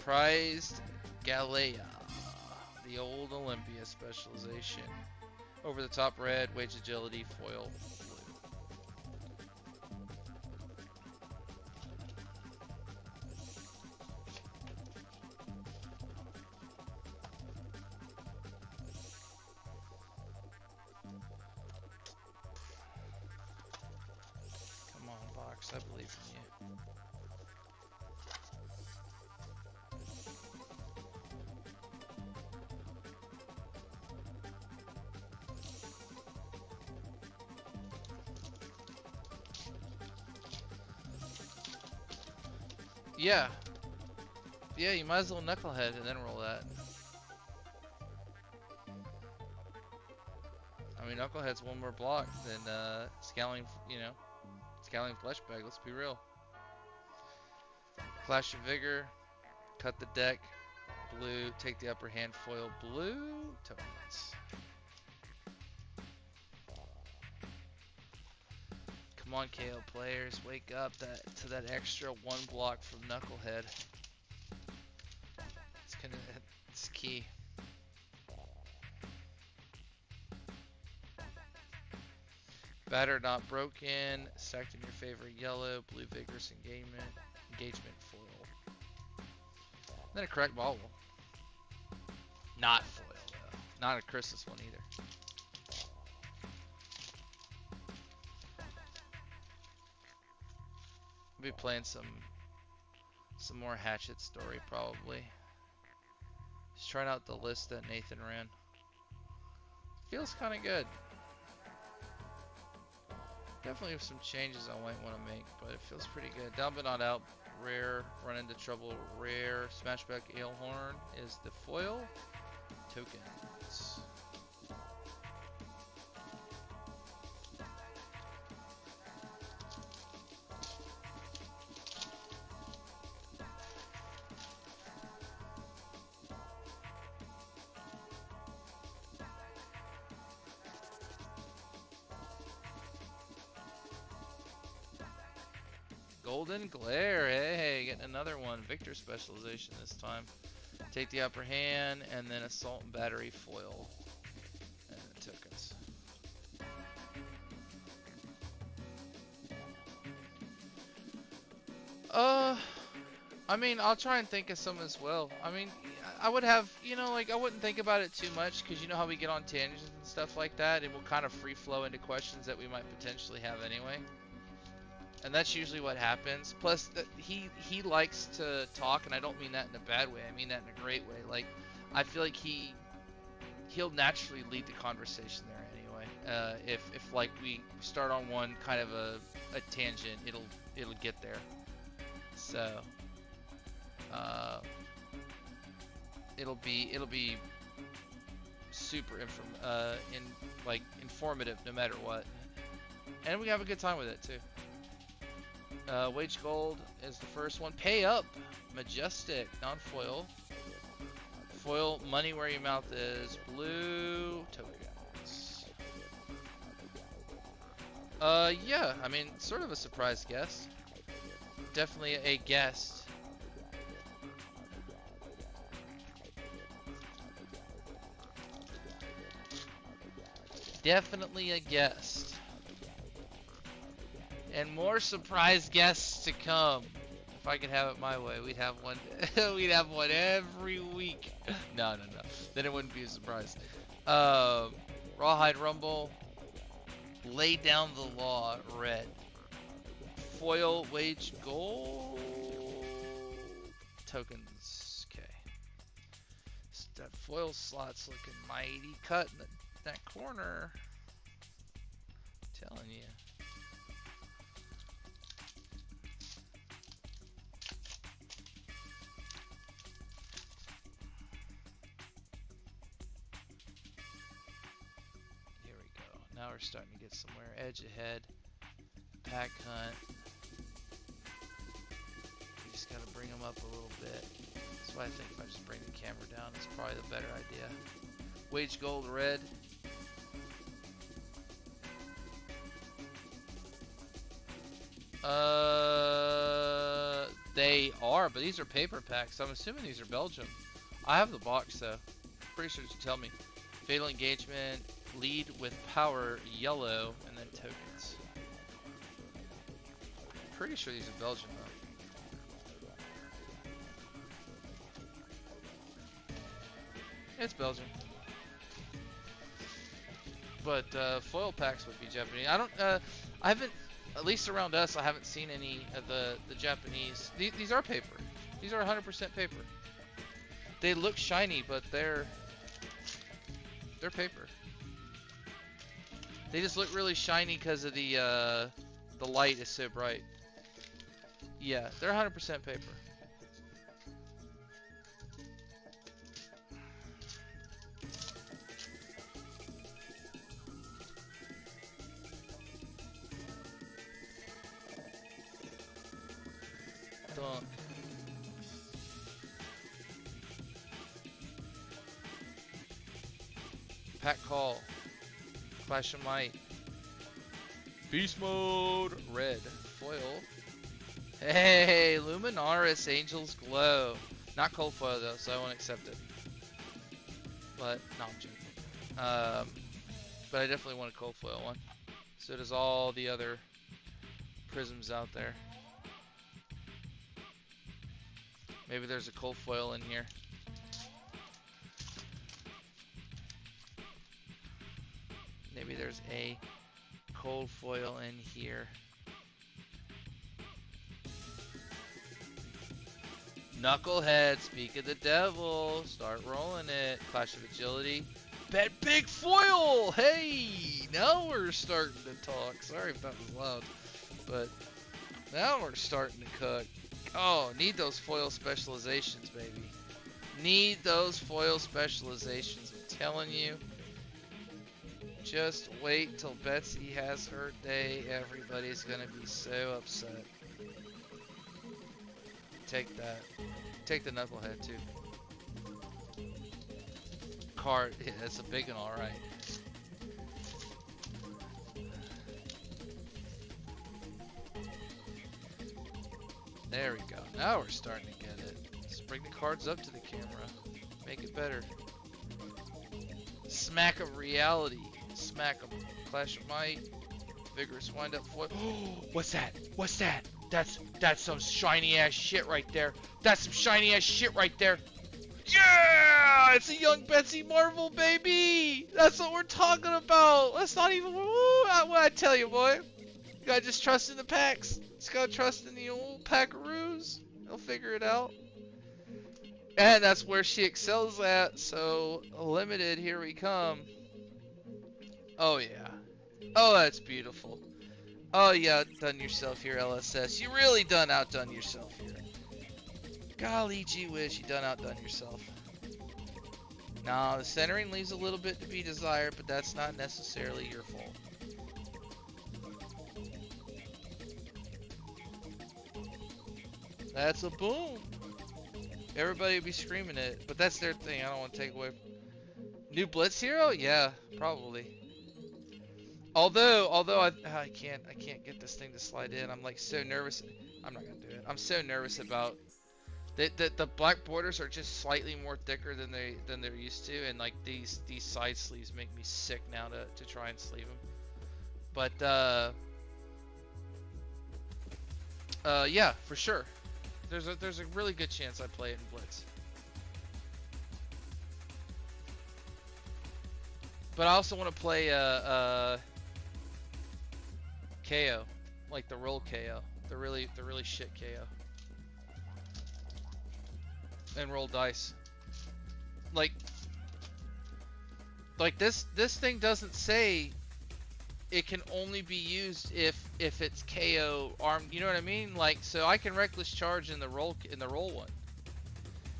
Prized Galea. The old Olympia specialization. Over the top red, wage agility, foil blue. Come on, box, I believe in you. Yeah. Yeah, you might as well knucklehead and then roll that. I mean, knucklehead's one more block than scaling, you know, scaling flesh bag. Let's be real. Clash of Vigor, cut the deck, blue, take the upper hand, foil blue tokens. Come on, KO players, wake up to that extra 1 block from Knucklehead. It's key. Batter not broken, stacked in your favor, yellow, blue vigorous engagement foil. And then a correct bauble. Not foil though. Not a Christmas one either. Be playing some more Hatchet story probably. Just trying out the list that Nathan ran. Feels kind of good. Definitely some changes I might want to make, but it feels pretty good. Down but not out. Rare. Run into trouble. Rare. Smashback Alehorn is the foil. Tokens. Golden Glare, hey, getting another one. Victor specialization this time. Take the upper hand, and then Assault and Battery foil. And then tokens. I mean, I'll try and think of some as well. I mean, I would have, you know, like, I wouldn't think about it too much, because you know how we get on tangents and stuff like that, and we'll kind of free flow into questions that we might potentially have anyway. and that's usually what happens. Plus, he likes to talk, and I don't mean that in a bad way. I mean that in a great way. Like, I feel like he'll naturally lead the conversation there anyway. If like we start on one kind of a tangent, it'll get there. So it'll be super informative no matter what, and we have a good time with it too. Wage gold is the first one. Pay up, majestic, non-foil. Foil, money where your mouth is. Blue tokens. Yeah, I mean, sort of a surprise guess. Definitely a guest. Definitely a guest. And more surprise guests to come. If I could have it my way, we'd have one. We'd have one every week. No. Then it wouldn't be a surprise. Rawhide Rumble. Lay down the law. Red. Foil wage gold. Tokens. Okay. That foil slot's looking mighty cut in that corner. I'm telling you. Now we're starting to get somewhere. Edge ahead. Pack hunt. You just gotta bring them up a little bit. That's why I think if I just bring the camera down, it's probably the better idea. Wage gold red. They are, but these are paper packs. I'm assuming these are Belgium. I have the box though. Pretty sure it should tell me. Fatal engagement. Lead with power, yellow, and then tokens. Pretty sure these are Belgian though. It's Belgian. But foil packs would be Japanese. I haven't, at least around us, I haven't seen any of the Japanese. These are paper. These are 100% paper. They look shiny, but they're paper. They just look really shiny because of the light is so bright. Yeah, they're 100% paper. Dunk. Pack call. Clash of Might. Beast mode. Red. Foil. Hey, Luminaris Angel's Glow. Not cold foil though, so I won't accept it. But, no, I'm joking. But I definitely want a cold foil one. So does all the other prisms out there. Maybe there's a cold foil in here. Maybe there's a cold foil in here. Knucklehead, speak of the devil. Start rolling it. Clash of Agility. Bet big foil! Hey! Now we're starting to talk. Sorry if that was loud. But now we're starting to cook. Oh, need those foil specializations, baby. Need those foil specializations. I'm telling you. Just wait till Betsy has her day. Everybody's gonna be so upset. Take that. Take the Knucklehead too. Card. Yeah, that's a big one, alright. There we go. Now we're starting to get it. Let's bring the cards up to the camera. Make it better. Smack of reality. Smack of Clash of Might. Vigorous wind up foil. What's that? What's that? That's some shiny ass shit right there. That's some shiny ass shit right there. Yeah! It's a young Betsy Marvel, baby! That's what we're talking about. That's not even what I tell you, boy. You gotta just trust in the packs. Just gotta trust in the old packaroos. They'll figure it out. And that's where she excels at. So, limited, here we come. Oh, yeah. Oh, that's beautiful. Oh, yeah, outdone yourself here, LSS. You really done outdone yourself here. Golly gee whiz, you done outdone yourself. Nah, the centering leaves a little bit to be desired, but that's not necessarily your fault. That's a boom. Everybody would be screaming it, but that's their thing. I don't want to take away. New Blitz hero? Yeah, probably. Although I can't get this thing to slide in. I'm like so nervous. I'm not gonna do it. I'm so nervous about the black borders are just slightly more thicker than they're used to, and like these side sleeves make me sick now to try and sleeve them. But yeah, for sure. There's a really good chance I play it in Blitz. But I also want to play KO, like the roll KO, the really shit KO, and roll dice. Like this thing doesn't say it can only be used if it's KO armed. You know what I mean? Like, so I can reckless charge in the roll one.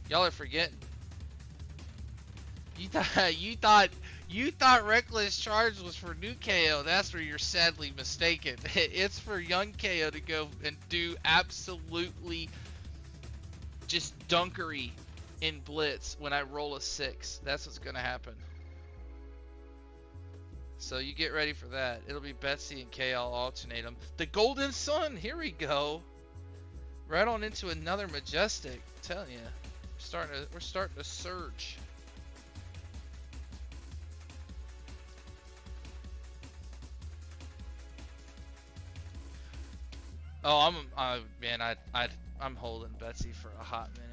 Y'all are forgetting. You thought reckless charge was for new KO. That's where you're sadly mistaken. It's for young KO to go and do absolutely just dunkery in Blitz when I roll a 6. That's what's gonna happen. So you get ready for that. It'll be Betsy and K. I'll alternate them. The Golden Sun. Here we go. Right on into another majestic. I'm telling you, we're starting to surge. Oh, I'm holding Betsy for a hot minute.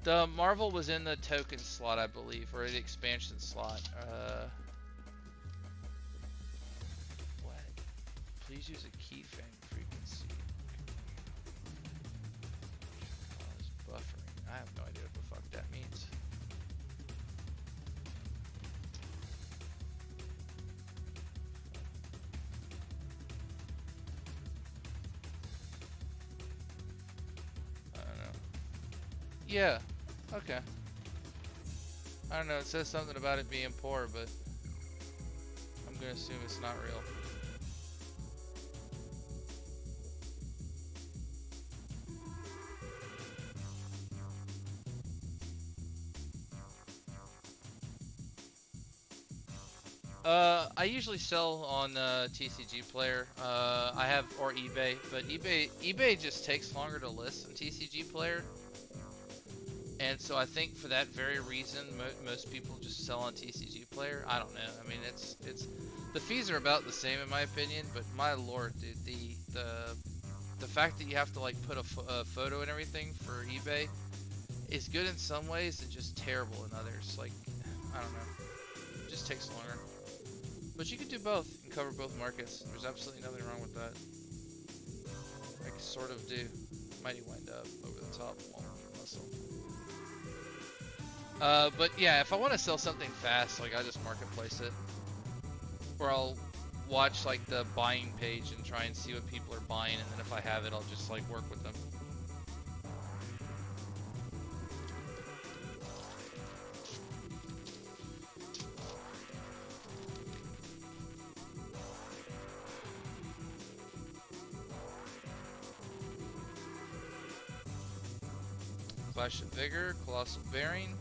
The Marvel was in the token slot, I believe, or the expansion slot. What? Please use a keyframe frequency. Buffering. I have no idea what the fuck that means. Yeah, okay. I don't know, it says something about it being poor, but I'm gonna assume it's not real. I usually sell on TCG Player. I have, or eBay, but eBay just takes longer to list than TCG Player. And so I think for that very reason, most people just sell on TCG Player. I don't know. I mean, it's the fees are about the same in my opinion, but my lord, dude, the fact that you have to like put a photo and everything for eBay is good in some ways and just terrible in others. Like, I don't know, it just takes longer. But you can do both and cover both markets. There's absolutely nothing wrong with that. I can sort of do. Mighty wind up over the top muscle. But yeah, if I want to sell something fast, like I just marketplace it. Or I'll watch like the buying page and try and see what people are buying, and then if I have it, I'll just like work with them. Clash of Vigor, Colossal Bearing,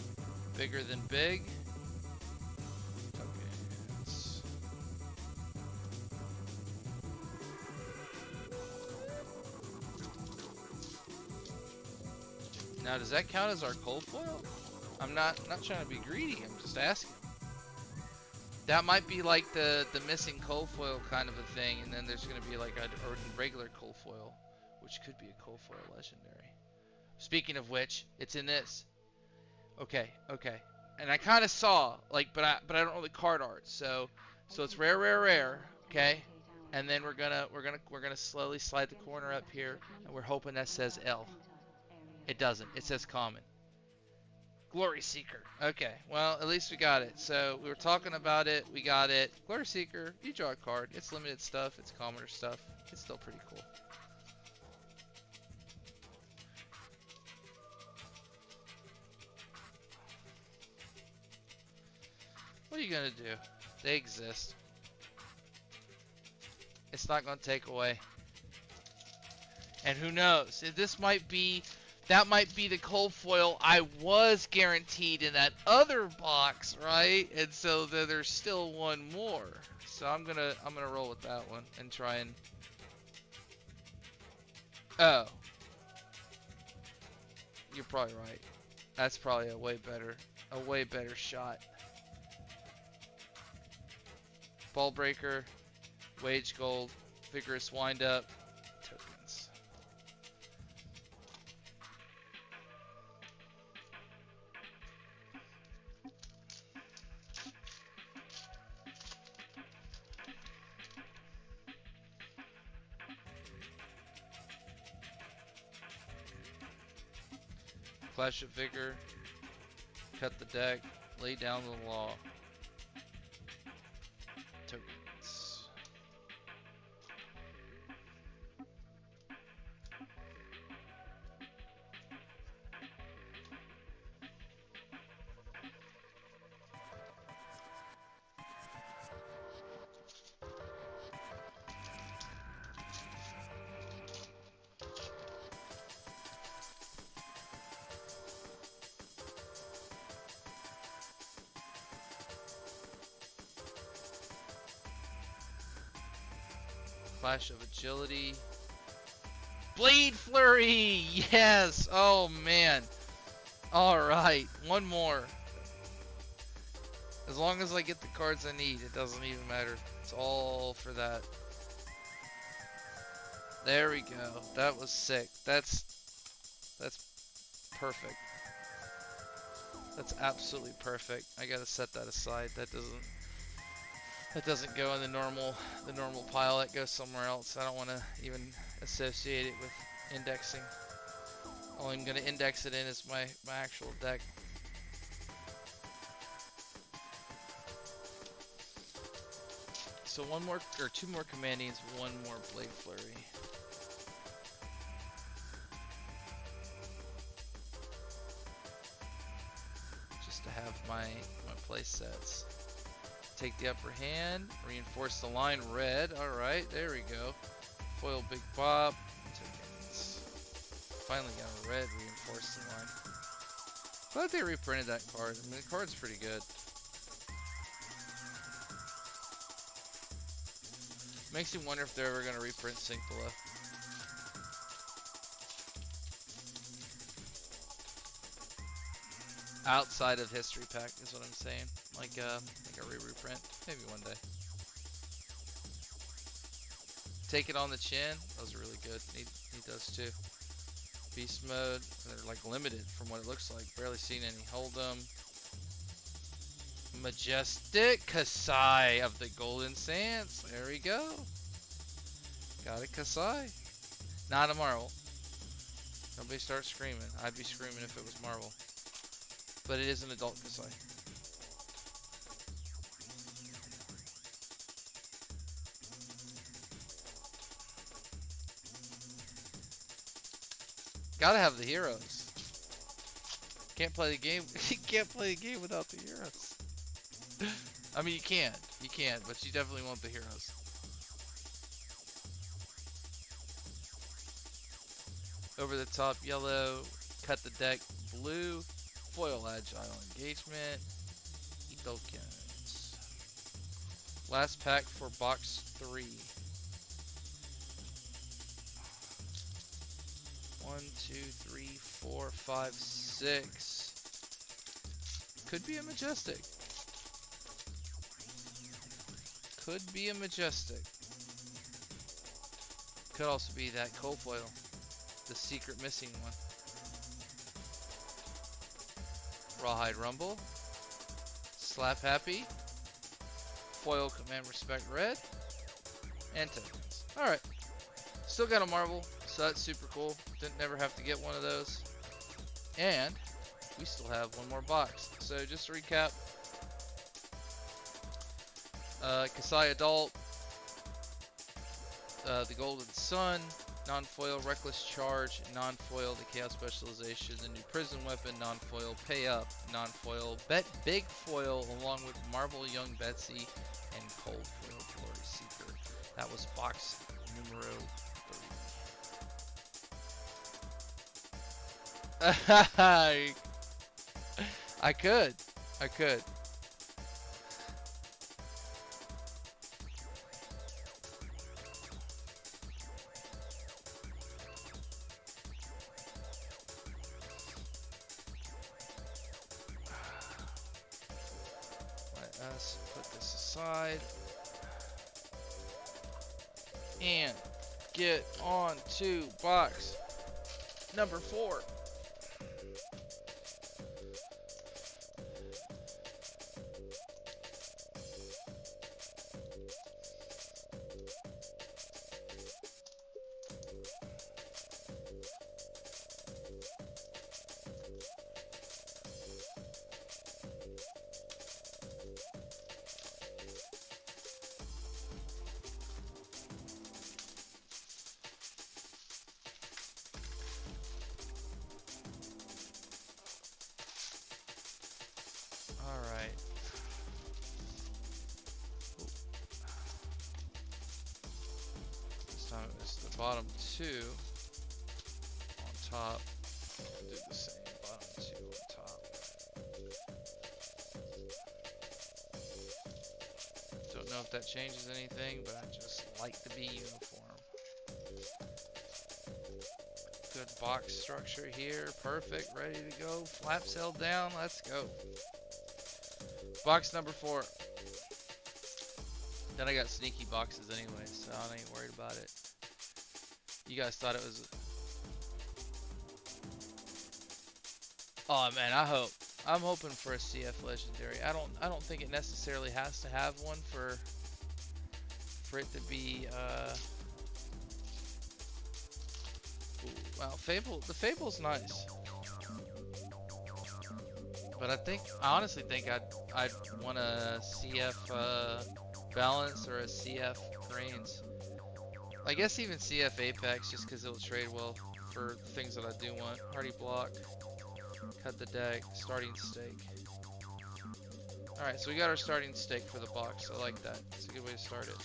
Bigger Than Big. Tokens. Now, does that count as our cold foil? I'm not trying to be greedy. I'm just asking. That might be like the missing cold foil kind of a thing, and then there's going to be like a regular cold foil, which could be a cold foil legendary. Speaking of which, it's in this. Okay. And I kind of saw, like, but I don't know the card art, so it's rare, okay? And then we're gonna slowly slide the corner up here, and we're hoping that says L. It doesn't. It says common. Glory Seeker. Okay, well, at least we got it. So we were talking about it. We got it. Glory Seeker. You draw a card. It's limited stuff. It's commoner stuff. It's still pretty cool. What are you gonna do? They exist. It's not gonna take away. And who knows? This might be, that might be the cold foil I was guaranteed in that other box, right? And so there's still one more. So I'm gonna roll with that one and try and. Oh, you're probably right. That's probably a way better shot. Ball breaker, wage gold, vigorous wind up, tokens. Clash of Vigor, cut the deck, lay down the law. Tokens. Clash of Agility. Blade Flurry! Yes! Oh man. Alright, one more. As long as I get the cards I need, it doesn't even matter. It's all for that. There we go. That was sick. That's perfect. That's absolutely perfect. I gotta set that aside. That doesn't go in the normal pile. That goes somewhere else. I don't want to even associate it with indexing. All I'm gonna index it in is my actual deck. So one more or two more commandings, one more Blade Flurry. Just to have my play sets. Take the upper hand, reinforce the line red. Alright, there we go. Foil Big Bob. Tokens. Finally got a red, reinforce the line. Glad they reprinted that card. I mean, the card's pretty good. Makes you wonder if they're ever going to reprint Sink Below. Outside of History Pack is what I'm saying. Like a reprint. Maybe one day. Take It on the Chin. Those are really good. He does too. Beast Mode. They're like limited from what it looks like. Barely seen any. Hold 'em. Majestic Kasai of the Golden Sands. There we go. Got a Kasai. Not a Marvel. Nobody start screaming. I'd be screaming if it was Marvel. But it is an adult Kasai. Gotta have the heroes. Can't play the game. You can't play the game without the heroes. I mean, you can, but you definitely want the heroes. Over the top yellow, cut the deck blue, foil agile engagement, tokens. Last pack for box 3. 1, 2, 3, 4, 5, 6. Could be a Majestic. Could be a Majestic. Could also be that cold foil. The secret missing one. Rawhide Rumble. Slap Happy. Foil Command Respect Red. and tokens. Alright. Still got a marble, so that's super cool. Didn't never have to get one of those. And we still have one more box. So just to recap, Kasai Adult, the Golden Sun, non-foil Reckless Charge, non-foil the Chaos Specialization, the new Prison Weapon, non-foil Pay Up, non-foil Bet Big Foil, along with Marble Young Betsy and Cold Foil Glory Seeker. That was box numero 3. I could. Let us put this aside and get on to box number 4. Alright. This time it's the bottom 2 on top. Do the same, bottom 2 on top. Don't know if that changes anything, but I just like to be uniform. Good box structure here. Perfect. Ready to go. Flaps held down. Let's go. Box number 4. Then I got sneaky boxes anyway, so I ain't worried about it. You guys thought it was... Oh man, I'm hoping for a CF legendary. I don't think it necessarily has to have one for it to be ooh, wow, the Fable's nice. But I honestly think I'd want a CF Balance or a CF Brains. I guess even CF Apex, just because it'll trade well for things that I do want. Hardy Block, Cut the Deck, Starting Stake. Alright, so we got our starting stake for the box. I like that. It's a good way to start it.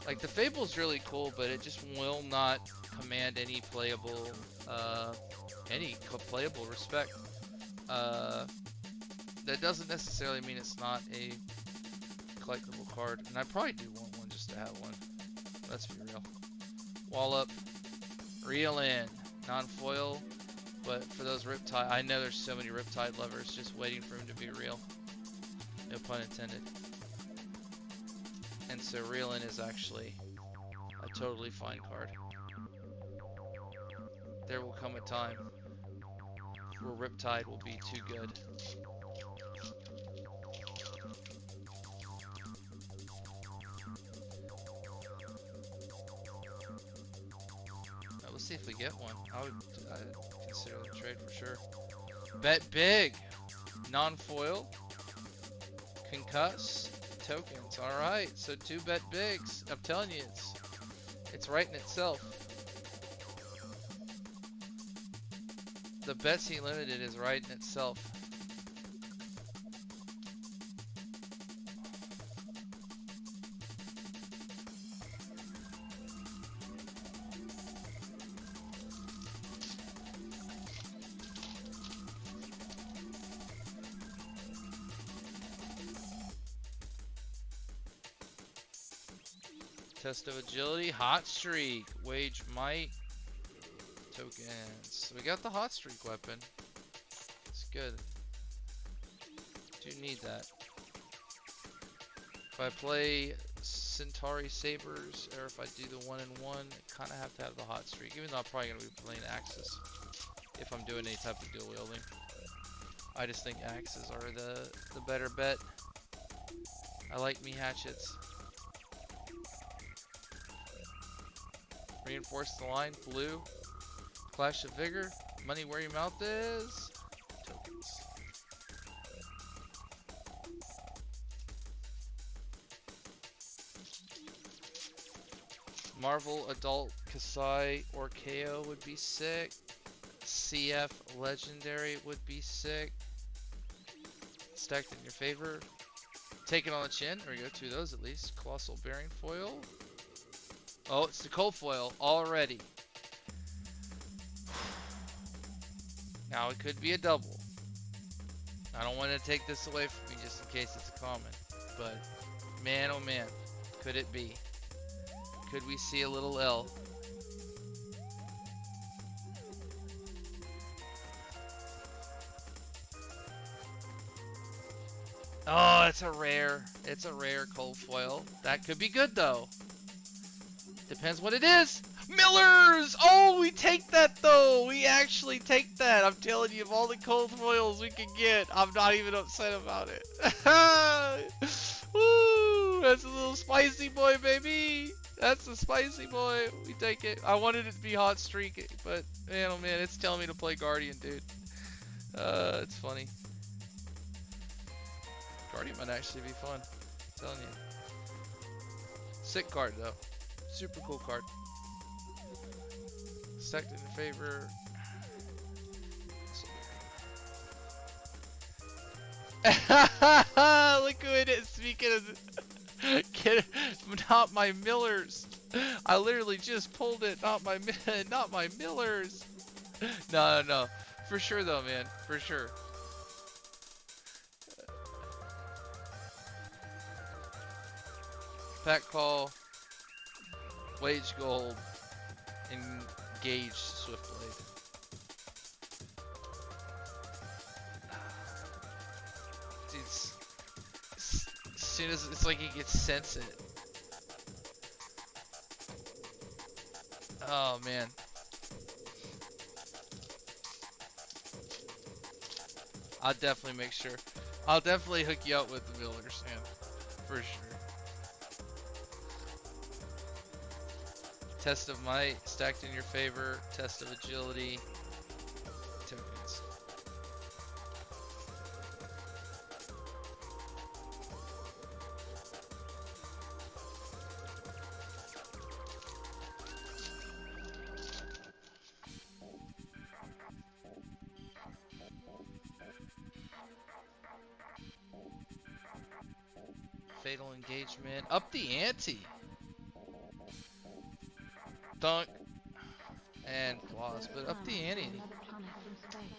Like, the Fable's really cool, but it just will not command any playable respect. That doesn't necessarily mean it's not a collectible card, and I probably do want one just to have one. Let's be real. Wall up, reel in, non-foil, but for those Riptide, I know there's so many Riptide lovers just waiting for him to be real. No pun intended. And so reel in is actually a totally fine card. There will come a time where Riptide will be too good. Now, let's see if we get one. I'd consider the trade for sure. Bet big. Non-foil. Concuss. Tokens. Alright, so 2 bet bigs. I'm telling you, it's writing itself. The Betsy Limited is writing itself. Test of agility, hot streak, wage might, tokens. So we got the hot streak weapon. It's good. Do need that. If I play Centauri Sabers, or if I do the 1-1, I kind of have to have the hot streak. Even though I'm probably going to be playing Axes if I'm doing any type of dual wielding. I just think Axes are the better bet. I like me hatchets. Reinforce the line. Blue. Clash of Vigor. Money where your mouth is. Tokens. Marvel Adult Kasai or KO would be sick. CF Legendary would be sick. Stacked in your favor. Take it on the chin. There we go, 2 of those at least. Colossal Bearing Foil. Oh, it's the cold foil already. Now it could be a double. I don't want to take this away from you just in case it's a common. But man, oh man, could it be? Could we see a little L? Oh, it's a rare. It's a rare cold foil. That could be good though. Depends what it is. Millers! Oh, we take that though. We actually take that. I'm telling you, of all the cold foils we can get, I'm not even upset about it. Woo! That's a little spicy boy, baby. That's a spicy boy. We take it. I wanted it to be hot streak, but man, oh man, it's telling me to play Guardian, dude. It's funny. Guardian might actually be fun. I'm telling you. Sick card though. Super cool card. Stacked in your favor. Look who it is. Speaking of, not my Millers. I literally just pulled it. Not my Millers. No. For sure though, man. For sure. Pack call. Wage gold. Engage Swiftblade. Dude, as soon as it's like he can sense it. Oh man. I'll definitely make sure. I'll definitely hook you up with the Millers, man. For sure. Test of Might, stacked in your favor. Test of Agility. Tokens. Fatal Engagement. Up the ante. Dunk and floss, but up the ante.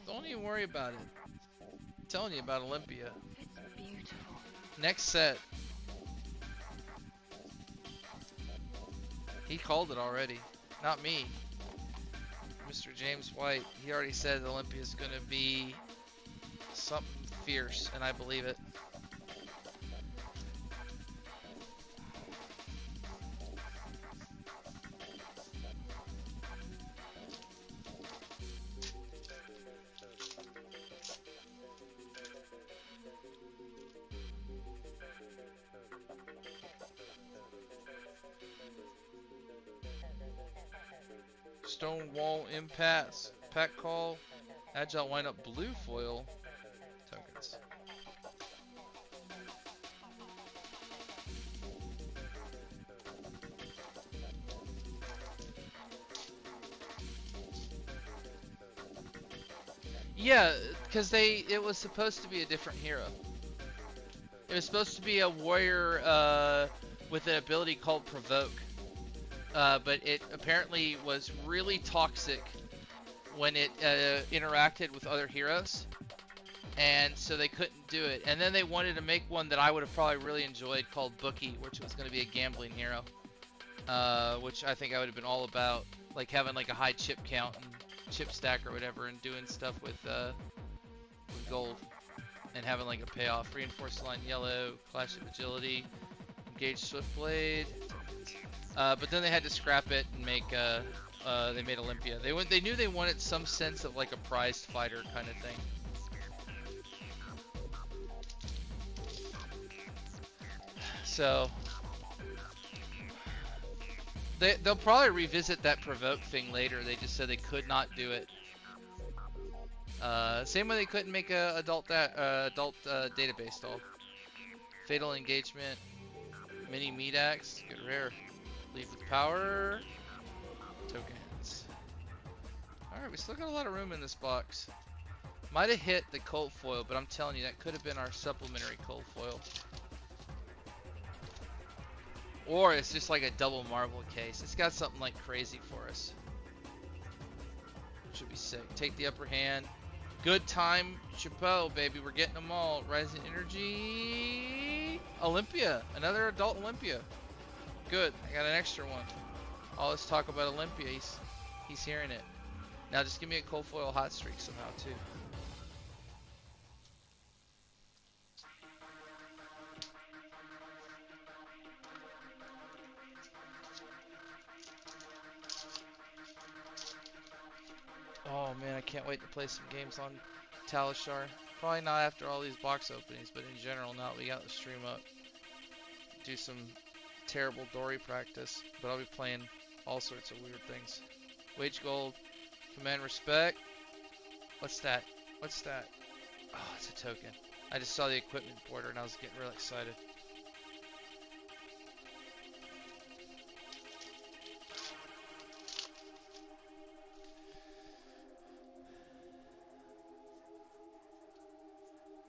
Don't even worry about it. I'm telling you about Olympia. Next set. He called it already, not me. Mr. James White. He already said Olympia is gonna be something fierce, and I believe it. Stonewall Impasse, Pack Call, Agile Windup Blue Foil, tokens. Yeah, because it was supposed to be a different hero. It was supposed to be a warrior with an ability called Provoke. But it apparently was really toxic when it interacted with other heroes, and so they couldn't do it. And then they wanted to make one that I would have probably really enjoyed called Bookie, which was going to be a gambling hero, which I think I would have been all about, like having like a high chip count and chip stack or whatever, and doing stuff with gold, and having like a payoff. Reinforced line yellow, Clash of Agility, Engage Swiftblade. But then they had to scrap it and make they made Olympia. They knew they wanted some sense of like a prized fighter kind of thing. So They'll probably revisit that provoke thing later. They just said they could not do it. Same way they couldn't make a adult database doll. Fatal engagement, mini meat axe, good rare. Leave with power, tokens. All right, we still got a lot of room in this box. Might have hit the cold foil, but I'm telling you that could have been our supplementary cold foil. Or it's just like a double marble case. It's got something like crazy for us. Should be sick. Take the upper hand. Good time, Chapeau, baby. We're getting them all. Rising energy. Olympia. Another adult Olympia. Good. I got an extra one. All this talk about Olympia. He's hearing it. Now just give me a cold foil hot streak somehow too. Oh man, I can't wait to play some games on Talishar. Probably not after all these box openings, but in general now that we got the stream up. Do some terrible Dory practice, but I'll be playing all sorts of weird things. Wage gold, command respect. What's that? What's that? Oh, it's a token. I just saw the equipment border and I was getting real excited.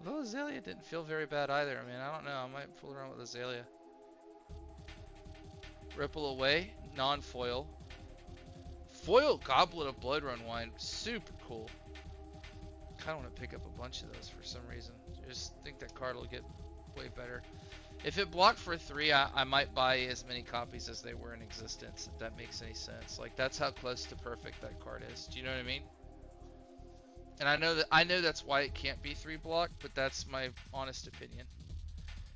Although Azalea didn't feel very bad either. I mean, I don't know. I might fool around with Azalea. Ripple away, non-foil. Foil Goblet of Bloodrun wine, super cool. Kind of want to pick up a bunch of those for some reason. I just think that card will get way better. If it blocked for 3, I might buy as many copies as they were in existence, if that makes any sense. Like, that's how close to perfect that card is. Do you know what I mean? And I know that's why it can't be 3 block, but that's my honest opinion.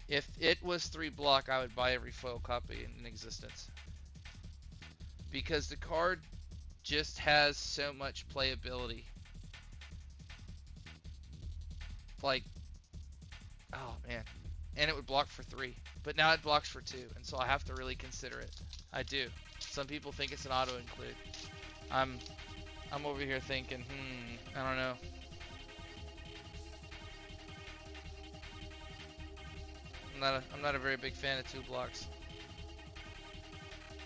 If it was 3 block, I would buy every foil copy in existence. Because the card just has so much playability. Like, oh man. And it would block for 3. But now it blocks for 2, and so I have to really consider it. I do. Some people think it's an auto include. I'm over here thinking, I don't know. I'm not a very big fan of 2 blocks.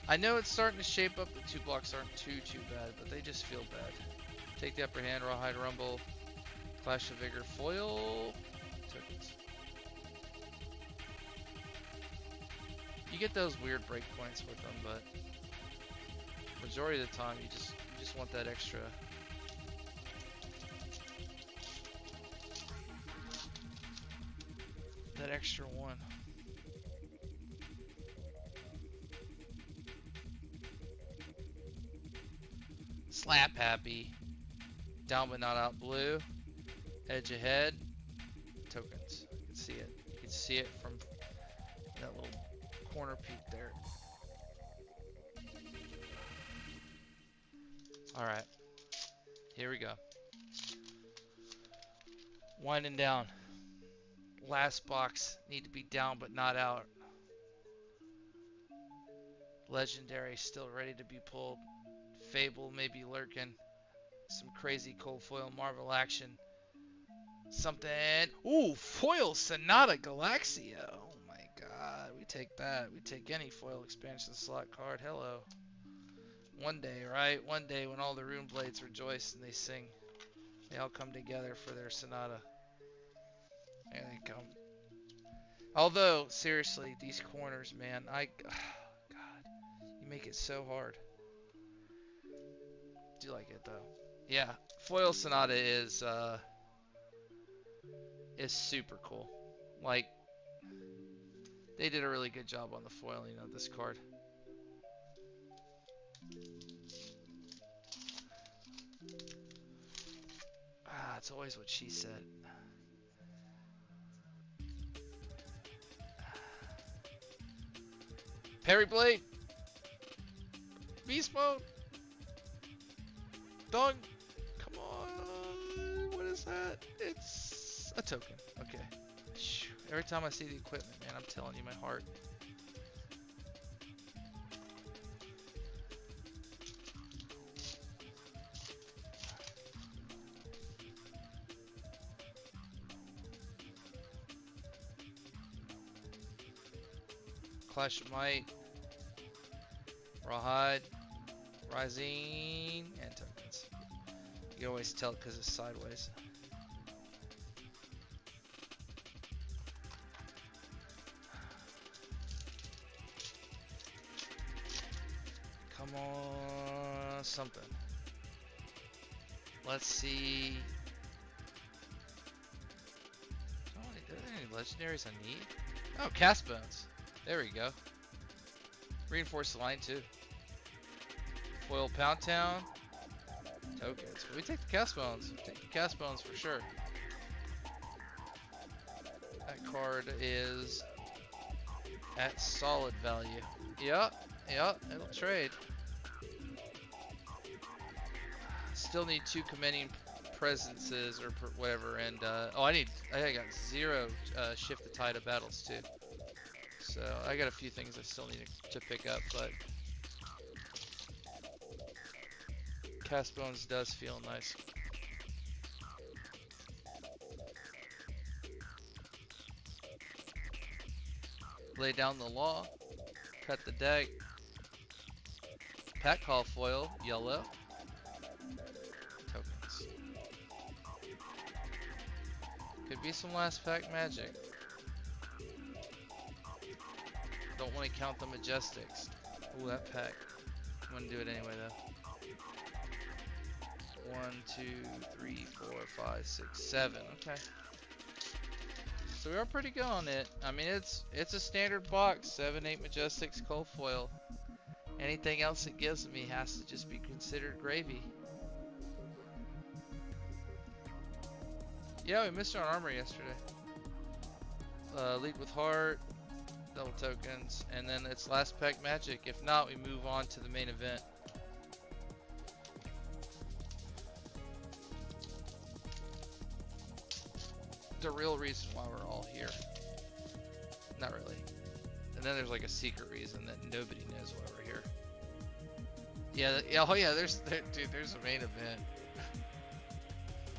I know it's starting to shape up that 2 blocks aren't too bad, but they just feel bad. Take the upper hand, Rawhide Rumble, Clash of Vigor, foil, tokens. You get those weird breakpoints with them, but majority of the time you just want that extra. That extra one. Slap happy. Down but not out blue. Edge ahead. Tokens. You can see it. You can see it from that little corner peak there. Alright. Here we go. Winding down. Last box. Need to be down but not out. Legendary still ready to be pulled. Fable maybe lurking. Some crazy cold foil Marvel action. Something. Ooh, foil Sonata Galaxia. Oh my god. We take that. We take any foil expansion slot card. Hello. One day, right? One day when all the rune blades rejoice and they sing. They all come together for their Sonata. There they come. Although, seriously, these corners, man, God, you make it so hard. Do like it though. Yeah, foil Sonata is super cool. Like, they did a really good job on the foiling of this card. It's always what she said. Parry Blade! Beast Mode! Dog! Come on! What is that? It's a token. Okay. Every time I see the equipment, man, I'm telling you, my heart. Clash of Might, Rawhide, Rising, and tokens. You can always tell because it's sideways. Come on, something. Let's see. Oh, are there any legendaries I need? Oh, Cast Bones. There we go. Reinforce the line too. Foil Pound Town. Tokens. But we take the Cast Bones. We take the Cast Bones for sure. That card is at solid value. Yep, it'll trade. Still need 2 commending presences or whatever, and oh, I got 0 shift the tide of battles too. So I got a few things I still need to pick up, but Cast Bones does feel nice. Lay down the law, cut the deck, pack call foil, yellow, tokens. Could be some last pack magic. Don't want to count the Majestics. Ooh, that pack. I'm gonna do it anyway though. 1, 2, 3, 4, 5, 6, 7. Okay. So we are pretty good on it. I mean, it's a standard box. 7, 8 Majestics, cold foil. Anything else it gives me has to just be considered gravy. Yeah, we missed our armor yesterday. Lead with heart, double tokens, and then it's last pack magic. If not, we move on to the main event. The real reason why we're all here. Not really. And then there's like a secret reason that nobody knows why we're here. Yeah, oh yeah, dude, there's a main event.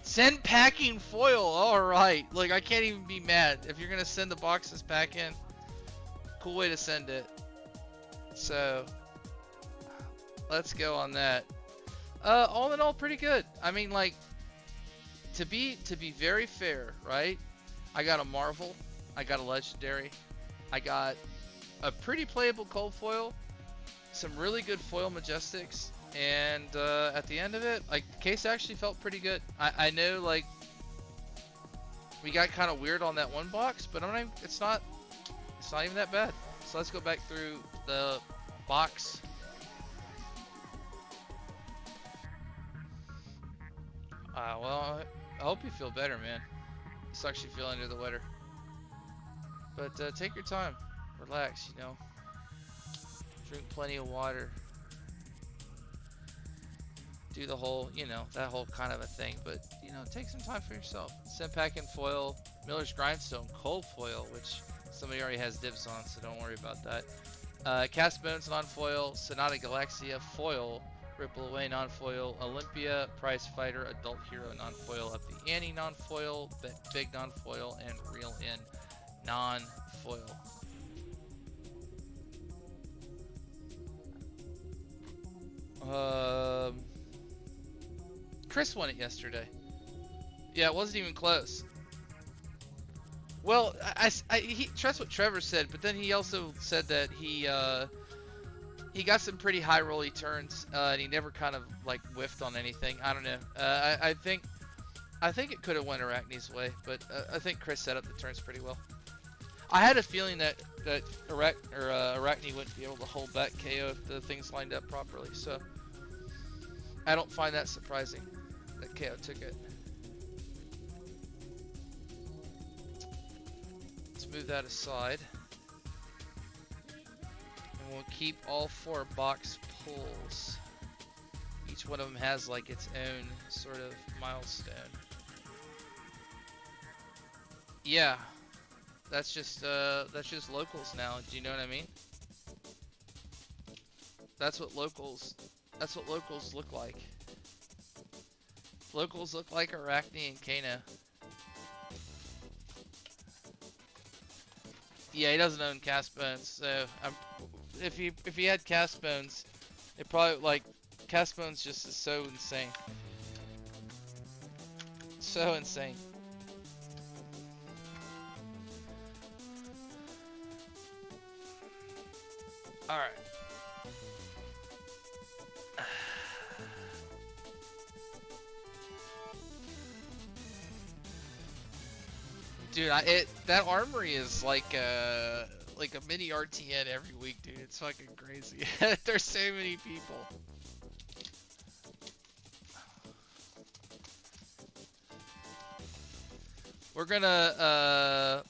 Send packing foil, alright. Like, I can't even be mad. If you're gonna send the boxes back in, cool way to send it. So, let's go on that. All in all, pretty good. I mean, like, to be very fair, right? I got a Marvel, I got a Legendary, I got a pretty playable cold foil, some really good foil Majestics, and at the end of it, like, the case actually felt pretty good. I know, like, we got kind of weird on that one box, but it's not even that bad. So let's go back through the box. Well, I hope you feel better, man. Sucks you feel under the weather. But take your time. Relax, you know. Drink plenty of water. Do the whole, you know, that whole kind of a thing. But, you know, take some time for yourself. Send pack in foil. Miller's Grindstone cold foil, which somebody already has dibs on, so don't worry about that. Cast Bones non-foil. Sonata Galaxia foil. Ripple Away non-foil, Olympia, Prize Fighter, Adult Hero non-foil, Up the Ante non-foil, Big non-foil, and Reel In non-foil. Chris won it yesterday. Yeah, it wasn't even close. Well, he trusts what Trevor said, but then he also said that he got some pretty high rolly turns, and he never kind of like whiffed on anything. I don't know. I think it could have went Arachne's way, but I think Chris set up the turns pretty well. I had a feeling that Arachne wouldn't be able to hold back KO if the things lined up properly. So I don't find that surprising that KO took it. Let's move that aside. We'll keep all 4 box pulls. Each one of them has like its own sort of milestone. Yeah, that's just locals now. Do you know what I mean? That's what locals look like. Locals look like Arachne and Kano. Yeah, he doesn't own cast bones, so if he had cast bones, it probably like cast bones just is so insane, so insane. All right. Dude, that armory is like a mini RTN every week, dude. It's fucking crazy. There's so many people. We're gonna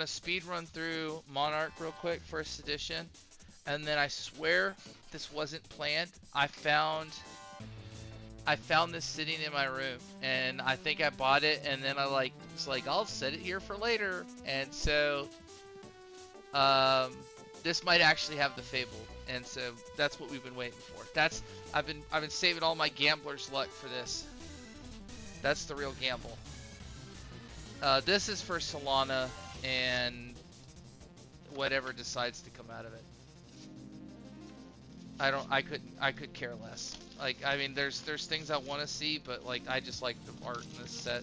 speed run through Monarch real quick, first edition, and then I swear this wasn't planned. I found this sitting in my room, and I think I bought it, and then I was like, I'll set it here for later, and so this might actually have the Fable, and so that's what we've been waiting for. I've been saving all my gambler's luck for this. That's the real gamble. This is for Solana and whatever decides to come out of it. I could care less. Like, I mean, there's things I want to see, but like, I just like the art in this set.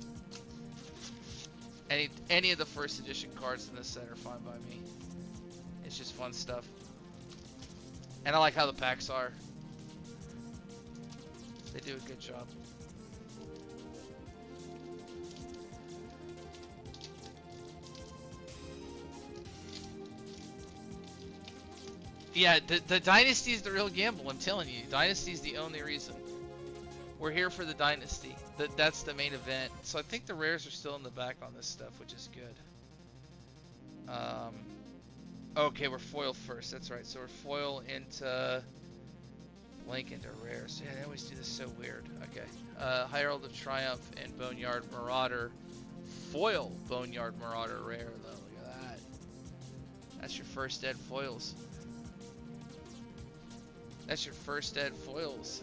Any of the first edition cards in this set are fine by me. It's just fun stuff. And I like how the packs are. They do a good job. Yeah, the Dynasty is the real gamble, I'm telling you. Dynasty is the only reason. We're here for the Dynasty. That's the main event. So I think the rares are still in the back on this stuff, which is good. Okay, we're foil first. That's right. So we're foil into blank into rares. Yeah, they always do this so weird. Okay. Herald of Triumph and Boneyard Marauder. Foil Boneyard Marauder rare, though. Look at that. That's your first dead foils. That's your first dead foils.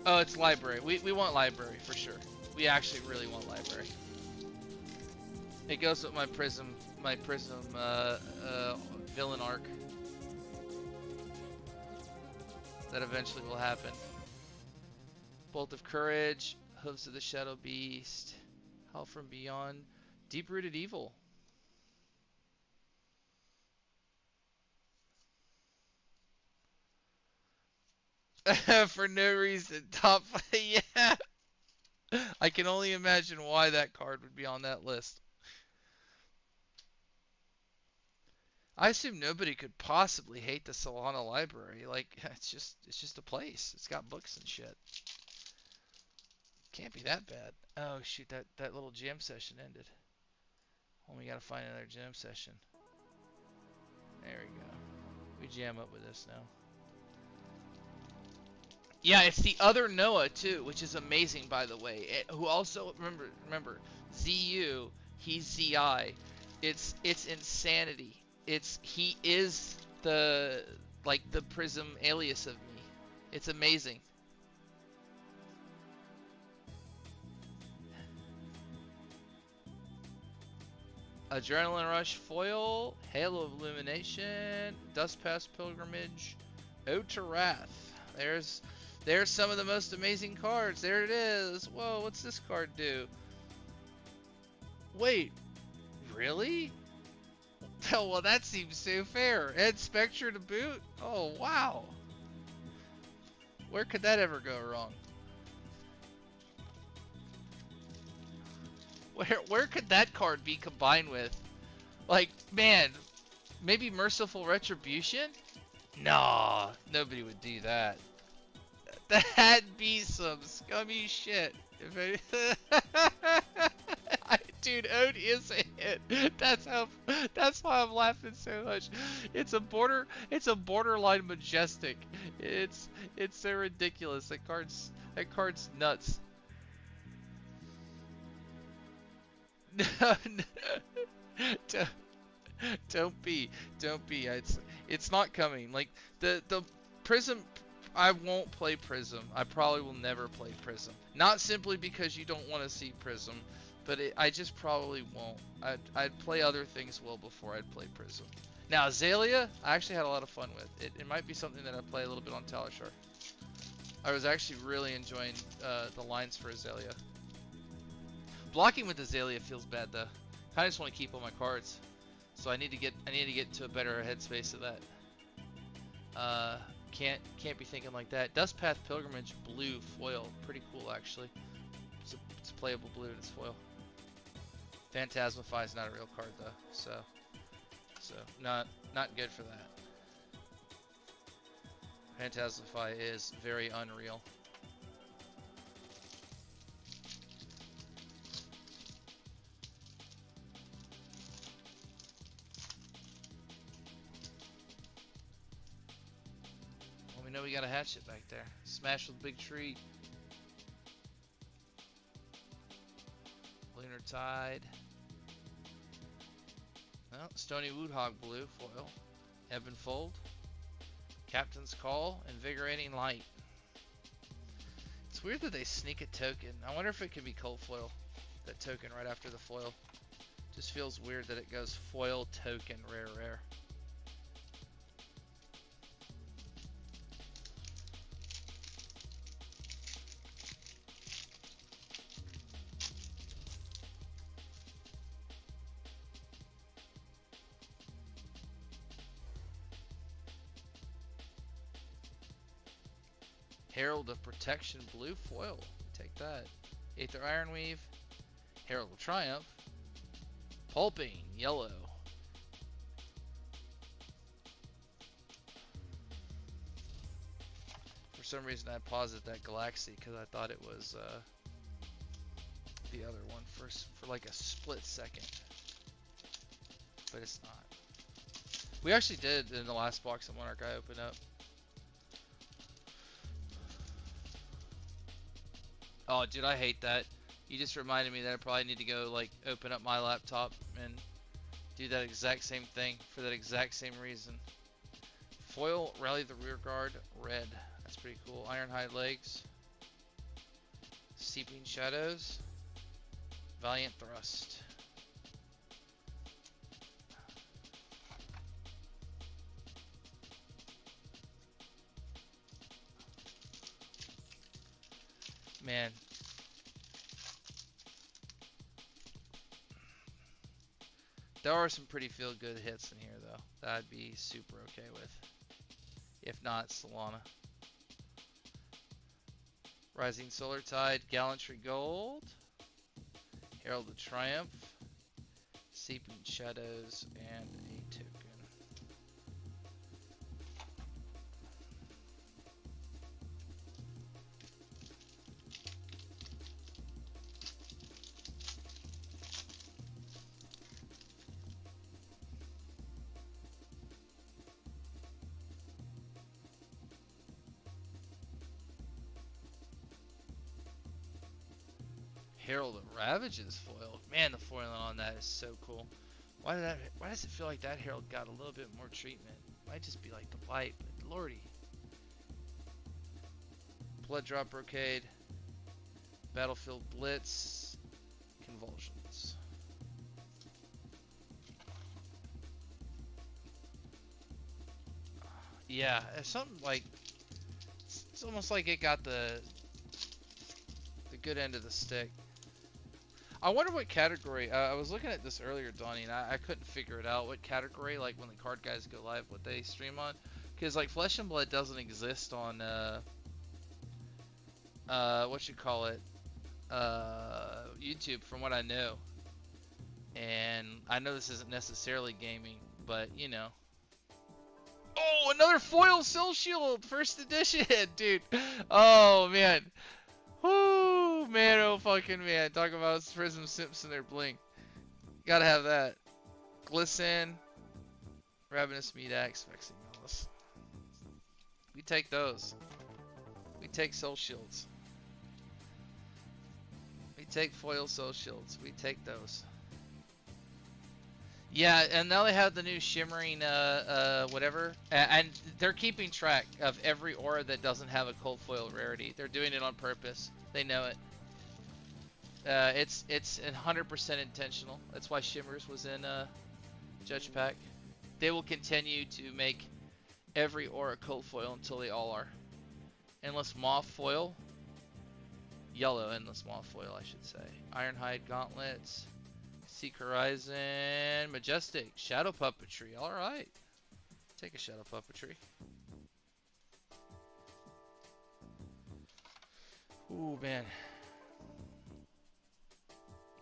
Oh, it's library. We want library for sure. We actually really want library. It goes with my prism villain arc. That eventually will happen. Bolt of Courage, Hooves of the Shadow Beast, Hell from Beyond, Deep-Rooted Evil. For no reason. Top, yeah. I can only imagine why that card would be on that list. I assume nobody could possibly hate the Solana library. Like, it's just a place. It's got books and shit. Can't be that bad. Oh shoot, that little jam session ended. Oh, we gotta find another jam session. There we go. We jam up with this now. Yeah, it's the other Noah too, which is amazing, by the way. Who also remember ZU, he's ZI. It's insanity. He is the Prism alias of me. It's amazing. Adrenaline Rush foil, Halo of Illumination, Dustpass Pilgrimage, Ode to Wrath. There's some of the most amazing cards. There it is. Whoa, what's this card do? Wait, really? Oh, well, that seems so fair. Ed Spectre to boot? Oh, wow. Where could that ever go wrong? Where could that card be combined with? Like, man, maybe Merciful Retribution? Nah, nobody would do that. That'd be some scummy shit. Dude, Ode is a hit. That's why I'm laughing so much. It's a borderline majestic. It's so ridiculous. That card's nuts. No, don't be. It's not coming. Like the Prism. I won't play Prism. I probably will never play Prism. Not simply because you don't want to see Prism, But I just probably won't. I'd play other things well before I'd play Prism. Now, Azalea, I actually had a lot of fun with. It might be something that I play a little bit on Talishar. I was actually really enjoying the lines for Azalea. Blocking with Azalea feels bad though. I just want to keep all my cards, so I need to get to a better headspace of that. Can't be thinking like that. Dustpath Pilgrimage blue foil, pretty cool actually. It's a playable blue and it's foil. Phantasmify is not a real card though, so not good for that. Phantasmify is very unreal. Well, we know we got a hatchet back there. Smash with big tree. Lunar Tide. Well, Stony Woodhog blue foil. Ebb and Fold. Captain's Call. Invigorating Light. It's weird that they sneak a token. I wonder if it could be cold foil. That token right after the foil. Just feels weird that it goes foil, token, rare. Herald of Protection blue foil. Take that. Aether Ironweave. Herald of Triumph. Pulping yellow. For some reason I paused at that Galaxy because I thought it was the other one for like a split second. But it's not. We actually did in the last box of Monarch I opened up. Oh, dude, I hate that. You just reminded me that I probably need to go, like, open up my laptop and do that exact same thing for that exact same reason. Foil, Rally the Rearguard, red. That's pretty cool. Ironhide Legs. Seeping Shadows. Valiant Thrust. Man. There are some pretty feel-good hits in here, though, that I'd be super okay with. If not, Solana. Rising Solar Tide, Gallantry Gold. Herald of Triumph. Seeping Shadows, and a token. Herald of Ravages foil. Man, the foiling on that is so cool. Why does it feel like that Herald got a little bit more treatment? Might just be like the light, but lordy. Blood Drop Brocade. Battlefield Blitz. Convulsions. Yeah, it's something like, it's almost like it got the good end of the stick. I wonder what category, I was looking at this earlier, Donnie, and I couldn't figure it out, what category, like when the card guys go live, what they stream on. Because like Flesh and Blood doesn't exist on, what you call it, YouTube, from what I know. And I know this isn't necessarily gaming, but you know. Oh, another foil Soul Shield, first edition, dude. Oh man. Whoo, man, oh fucking man. Talk about Prism Simpson or Blink. Gotta have that. Glisten. Ravenous Meat Axe. Vexing Malice. We take those. We take Soul Shields. We take foil Soul Shields. We take those. Yeah, and now they have the new shimmering whatever, and they're keeping track of every aura that doesn't have a cold foil rarity. They're doing it on purpose. They know it. It's 100% intentional. That's why Shimmers was in Judge Pack. They will continue to make every aura cold foil until they all are. Endless Moth Foil. Yellow Endless Moth Foil, I should say. Ironhide Gauntlets. Seek Horizon. Majestic. Shadow Puppetry. Alright. Take a Shadow Puppetry. Ooh, man.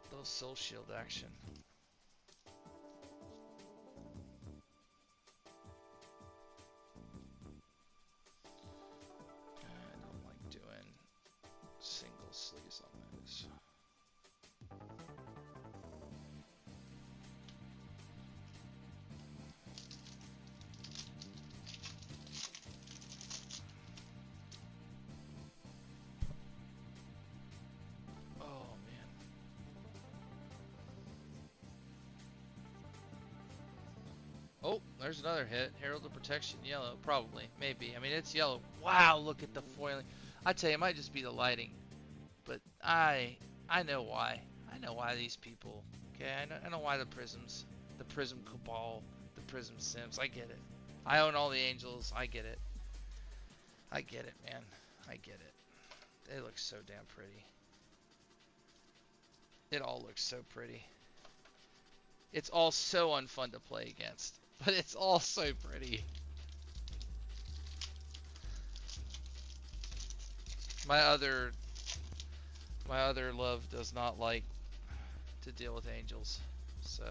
Little Soul Shield action. I don't like doing single sleeves on those. Oh, man. Oh, there's another hit. Herald of Protection, yellow. Probably. Maybe. I mean, it's yellow. Wow, look at the foiling. I tell you, it might just be the lighting. But I know why. I know why these people. Okay, I know why the Prisms. The Prism Cabal. The Prism Sims. I get it. I own all the Angels. I get it. I get it, man. I get it. They look so damn pretty. It all looks so pretty. It's all so unfun to play against. But it's all so pretty. My other love does not like to deal with angels. So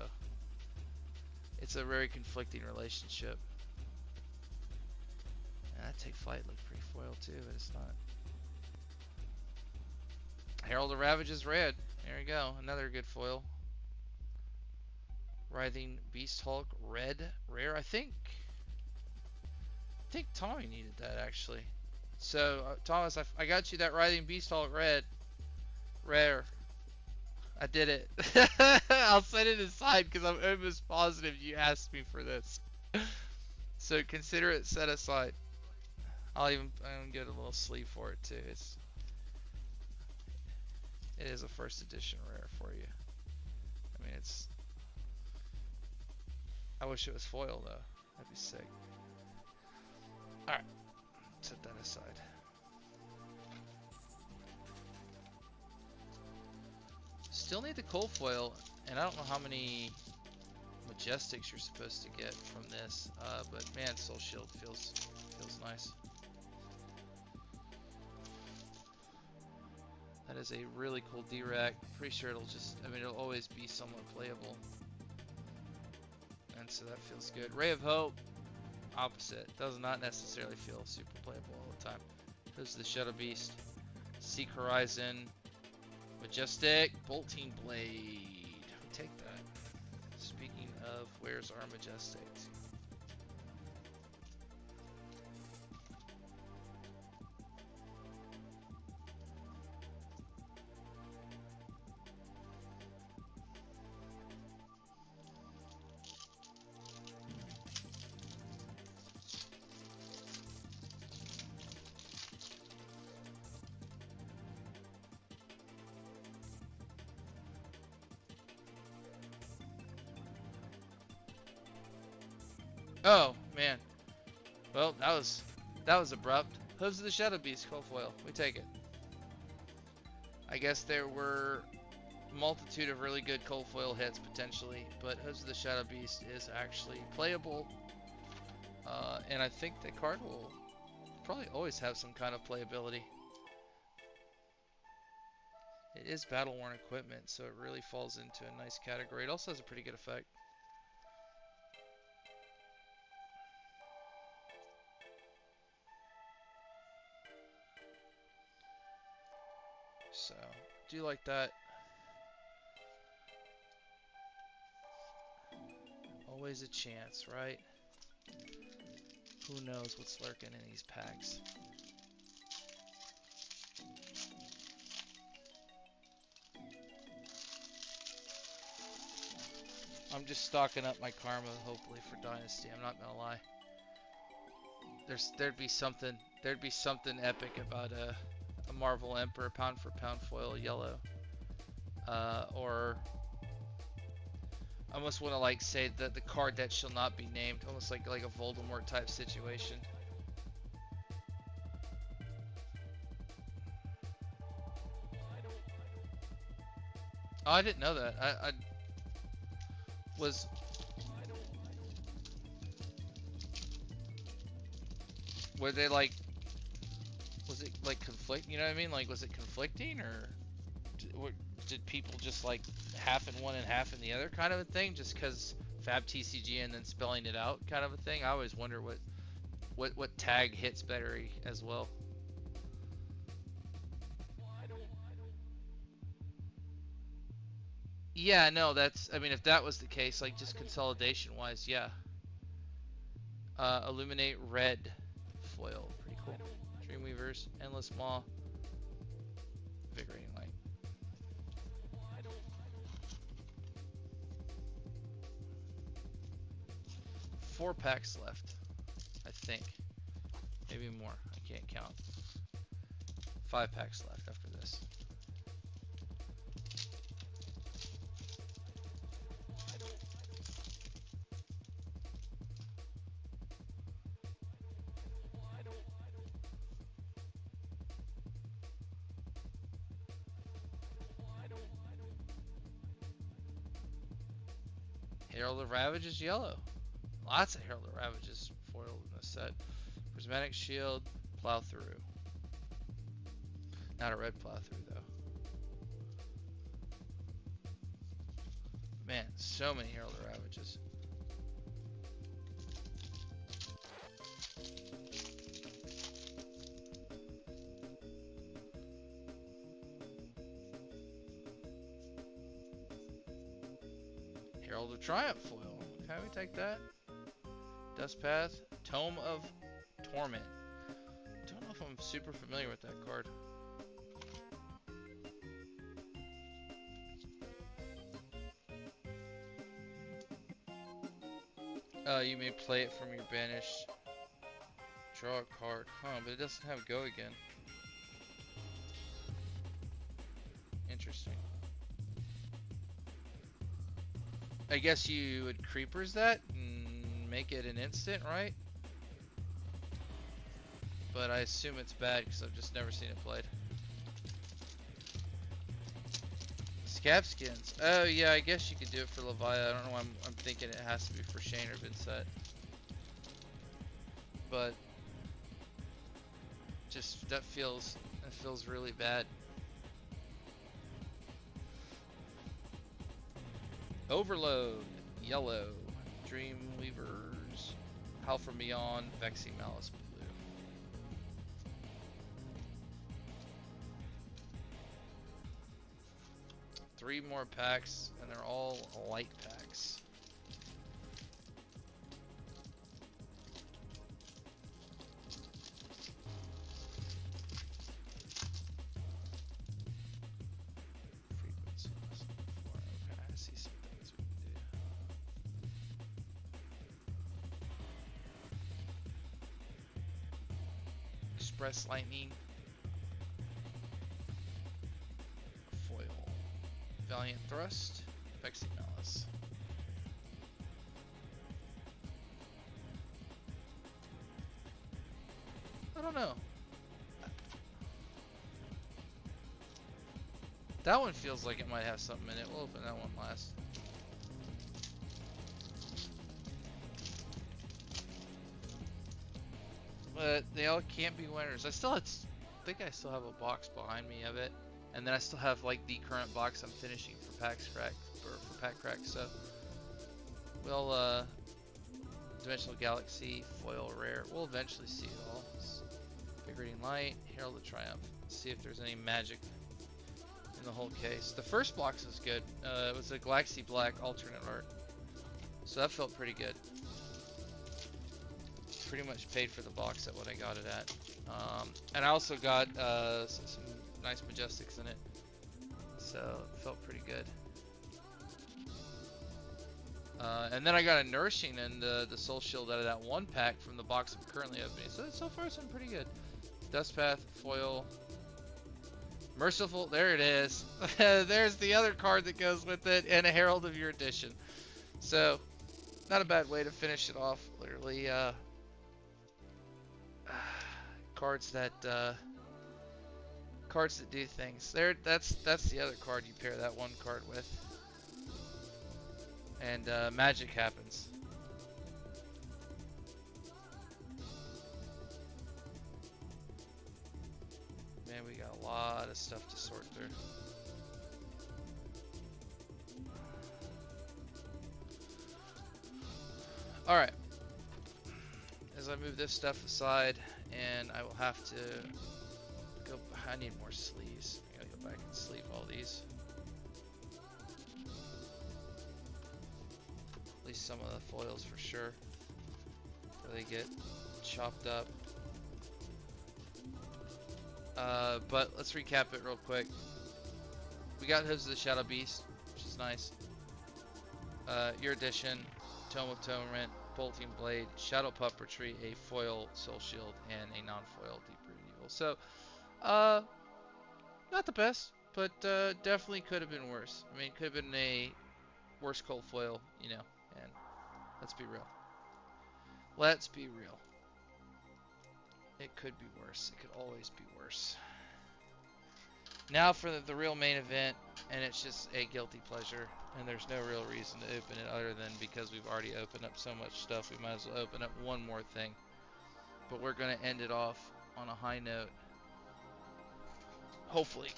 it's a very conflicting relationship. And that Take Flight looks pretty foil too, but it's not. Herald of Ravage is red. There you go. Another good foil. Writhing Beast Hulk, red, rare. I think Tommy needed that actually. So Thomas, I got you that Writhing Beast Hulk, red, rare. I did it. I'll set it aside because I'm almost positive you asked me for this. So consider it set aside. I'm gonna get a little sleeve for it too. It is a first edition rare for you. I mean, I wish it was foil though. That'd be sick. Alright. Set that aside. Still need the cold foil, and I don't know how many Majestics you're supposed to get from this. But man, Soul Shield feels nice. That is a really cool D-Rack. Pretty sure it'll always be somewhat playable. And so that feels good. Ray of Hope, opposite. Does not necessarily feel super playable all the time. Goes to the Shadow Beast. Seek Horizon. Majestic. Bolting Blade. We take that. Speaking of, where's our Majestics? Oh man. Well, that was abrupt. Hooves of the Shadow Beast, cold foil. We take it. I guess there were a multitude of really good cold foil hits potentially, but Hooves of the Shadow Beast is actually playable. And I think the card will probably always have some kind of playability. It is battle worn equipment, so it really falls into a nice category. It also has a pretty good effect. So, do like that. Always a chance, right? Who knows what's lurking in these packs? I'm just stocking up my karma, hopefully, for Dynasty. I'm not gonna lie. There'd be something epic about a Marvel Emperor pound for pound foil yellow. Or I almost want to like say that the card that shall not be named, almost like a Voldemort type situation. Oh, I didn't know that. I was. Were they like? Was it like conflict? You know what I mean? Like, was it conflicting, or did people just like half in one and half in the other kind of a thing, just because Fab TCG and then spelling it out kind of a thing? I always wonder what tag hits better as well. Yeah, no, that's. I mean, if that was the case, like just consolidation wise, yeah. Illuminate red foil, pretty cool. Dreamweavers, Endless Maw, Invigorating Light. 4 packs left, I think. Maybe more. I can't count. 5 packs left after this. Herald of Ravage is yellow. Lots of Herald of Ravages foiled in this set. Prismatic Shield, Plow Through. Not a red Plow Through though. Man, so many Herald of Ravages. Herald of Triumph foil. Okay, we take that. Dust Path, Tome of Torment. Don't know if I'm super familiar with that card. You may play it from your banished. Draw a card. Huh, but it doesn't have go again. Interesting. I guess you would creepers that and make it an instant, right? But I assume it's bad because I've just never seen it played. Scab skins. Oh yeah, I guess you could do it for Leviathan. I don't know why I'm thinking it has to be for Shane or Vincent. But just that feels really bad. Overload, yellow, Dreamweavers, Howl from Beyond, Vexing Malice, blue. Three more packs, and they're all light packs. Express Lightning, foil, Valiant Thrust, Vexing Malice. I don't know. That one feels like it might have something in it. We'll open that one last. But they all can't be winners. I think I still have a box behind me of it, and then I still have like the current box I'm finishing for Pack Crack. So we'll Dimensional Galaxy, foil rare. We'll eventually see it all. Invigorating Light, Herald of Triumph. Let's see if there's any magic in the whole case. The first box was good. It was a Galaxy Black alternate art, so that felt pretty good. Pretty much paid for the box at what I got it at. And I also got some nice Majestics in it, so it felt pretty good. And then I got a Nourishing and the Soul Shield out of that one pack from the box I'm currently opening. So far it's been pretty good. Dust Path, foil, Merciful, there it is. There's the other card that goes with it, and a Herald of your edition. So, not a bad way to finish it off. Literally, cards that do things. There, that's the other card you pair that one card with, and magic happens. Man, we got a lot of stuff to sort through. Alright. As I move this stuff aside, and I will have to go... I need more sleeves. I gotta go back and sleeve all these. At least some of the foils for sure. Before they get chopped up. But let's recap it real quick. We got Hooves of the Shadow Beast, which is nice. Your edition, Tome of Atonement, Bolting Blade, Shadow Puppetry, a foil Soul Shield, and a non-foil Deep Rooted Evil. So, not the best, but definitely could have been worse. I mean, it could have been a worse cold foil, you know, and let's be real. Let's be real. It could be worse. It could always be worse. Now for the real main event, and it's just a guilty pleasure, and there's no real reason to open it other than because we've already opened up so much stuff, we might as well open up one more thing. But we're going to end it off on a high note. Hopefully.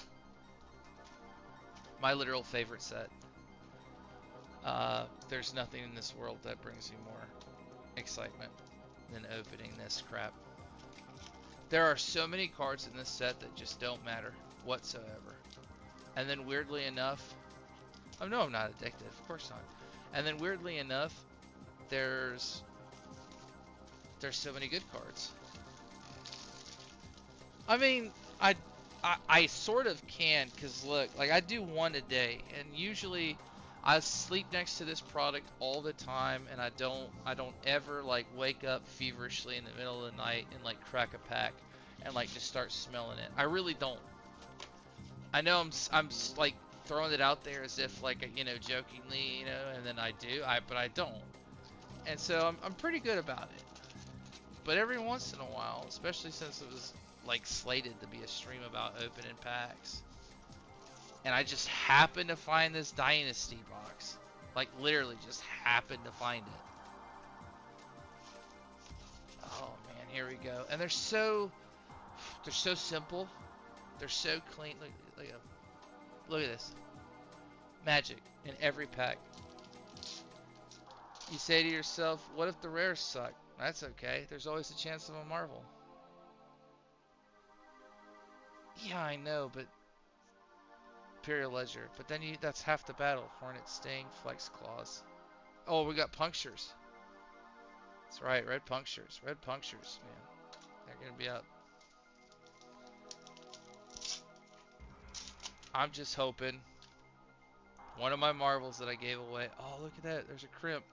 My literal favorite set. There's nothing in this world that brings me more excitement than opening this crap. There are so many cards in this set that just don't matter whatsoever. And then weirdly enough, oh no, I'm not addicted, of course not. And then weirdly enough, there's so many good cards. I mean, I sort of can, cause look, like I do one a day, and usually I sleep next to this product all the time, and I don't ever like wake up feverishly in the middle of the night and like crack a pack and like just start smelling it. I really don't. I know I'm like throwing it out there as if like, you know, jokingly, you know, and then I do, but I don't. And so I'm pretty good about it. But every once in a while, especially since it was like slated to be a stream about opening packs, and I just happened to find this Dynasty box. Like literally just happened to find it. Oh man, here we go. And they're so simple. They're so clean. Look at this. Magic in every pack. You say to yourself, what if the rares suck? That's okay. There's always a chance of a Marvel. Yeah, I know, but Imperial Ledger. But then that's half the battle. Hornet Sting, Flex Claws. Oh, we got punctures. That's right, red punctures. Red punctures, man. They're gonna be up. I'm just hoping one of my marbles that I gave away. Oh, look at that. There's a crimp.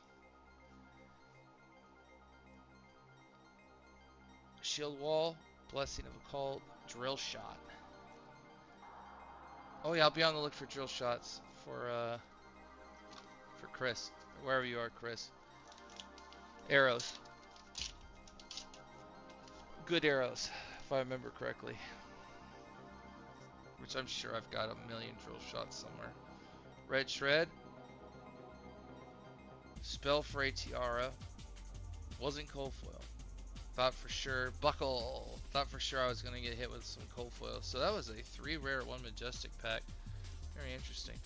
Shield Wall, Blessing of Occult, Drill Shot. Oh yeah, I'll be on the look for drill shots for Chris, wherever you are, Chris. Arrows. Good arrows, if I remember correctly. Which I'm sure I've got a million drill shots somewhere. Red Shred. Spell for a Tiara. Wasn't cold foil. Thought for sure. Buckle. Thought for sure I was going to get hit with some cold foil. So that was a 3 rare, 1 majestic pack. Very interesting.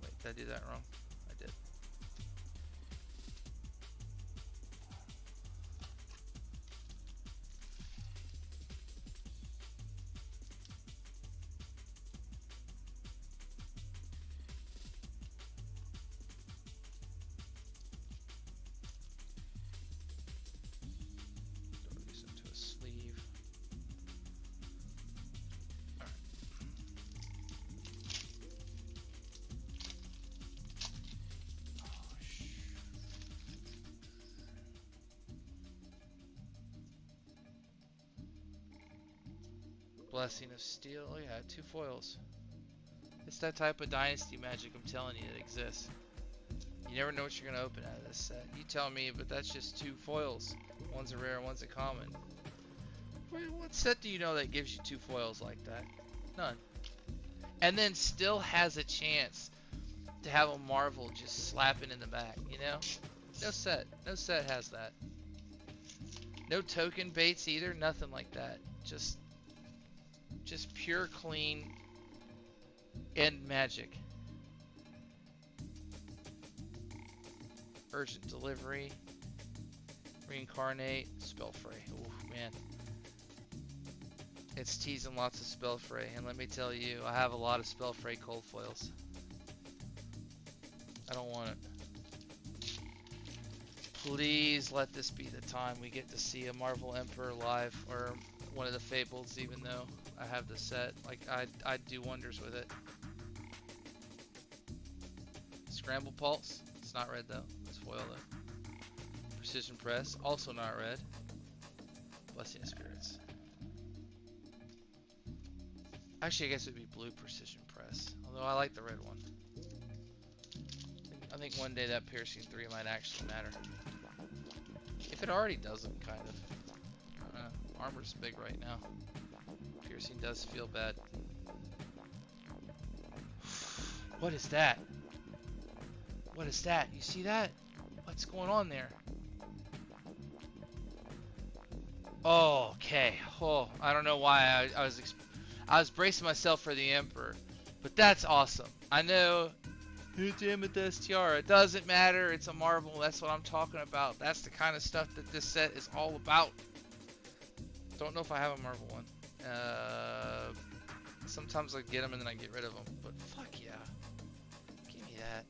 Wait, did I do that wrong? I did. Blessing of Steel. Oh yeah, 2 foils. It's that type of dynasty magic, I'm telling you, that exists. You never know what you're going to open out of this set. You tell me, but that's just 2 foils. One's a rare, one's a common. What set do you know that gives you 2 foils like that? None. And then still has a chance to have a Marvel just slapping in the back, you know? No set has that. No token baits either, nothing like that. Just pure clean end magic. Urgent Delivery, Reincarnate, Spellfray. Oof, man. It's teasing lots of Spellfray, and let me tell you, I have a lot of Spellfray cold foils. I don't want it. Please let this be the time we get to see a Marvel Emperor live, or one of the Fables, even though I have the set. Like, I'd do wonders with it. Scramble Pulse, it's not red though. It's foil though. Precision Press, also not red. Blessing of Spirits. Actually, I guess it would be blue Precision Press, although I like the red one. I think one day that Piercing 3 might actually matter. If it already doesn't, kind of. Armor's big right now. Piercing does feel bad. What is that? What is that? You see that? What's going on there? Oh, okay. Oh, I don't know why I was bracing myself for the Emperor, but that's awesome. I know. It's Amethyst Tiara. It doesn't matter. It's a Marvel. That's what I'm talking about. That's the kind of stuff that this set is all about. Don't know if I have a Marvel one. Sometimes I get them and then I get rid of them. But fuck yeah. Give me that.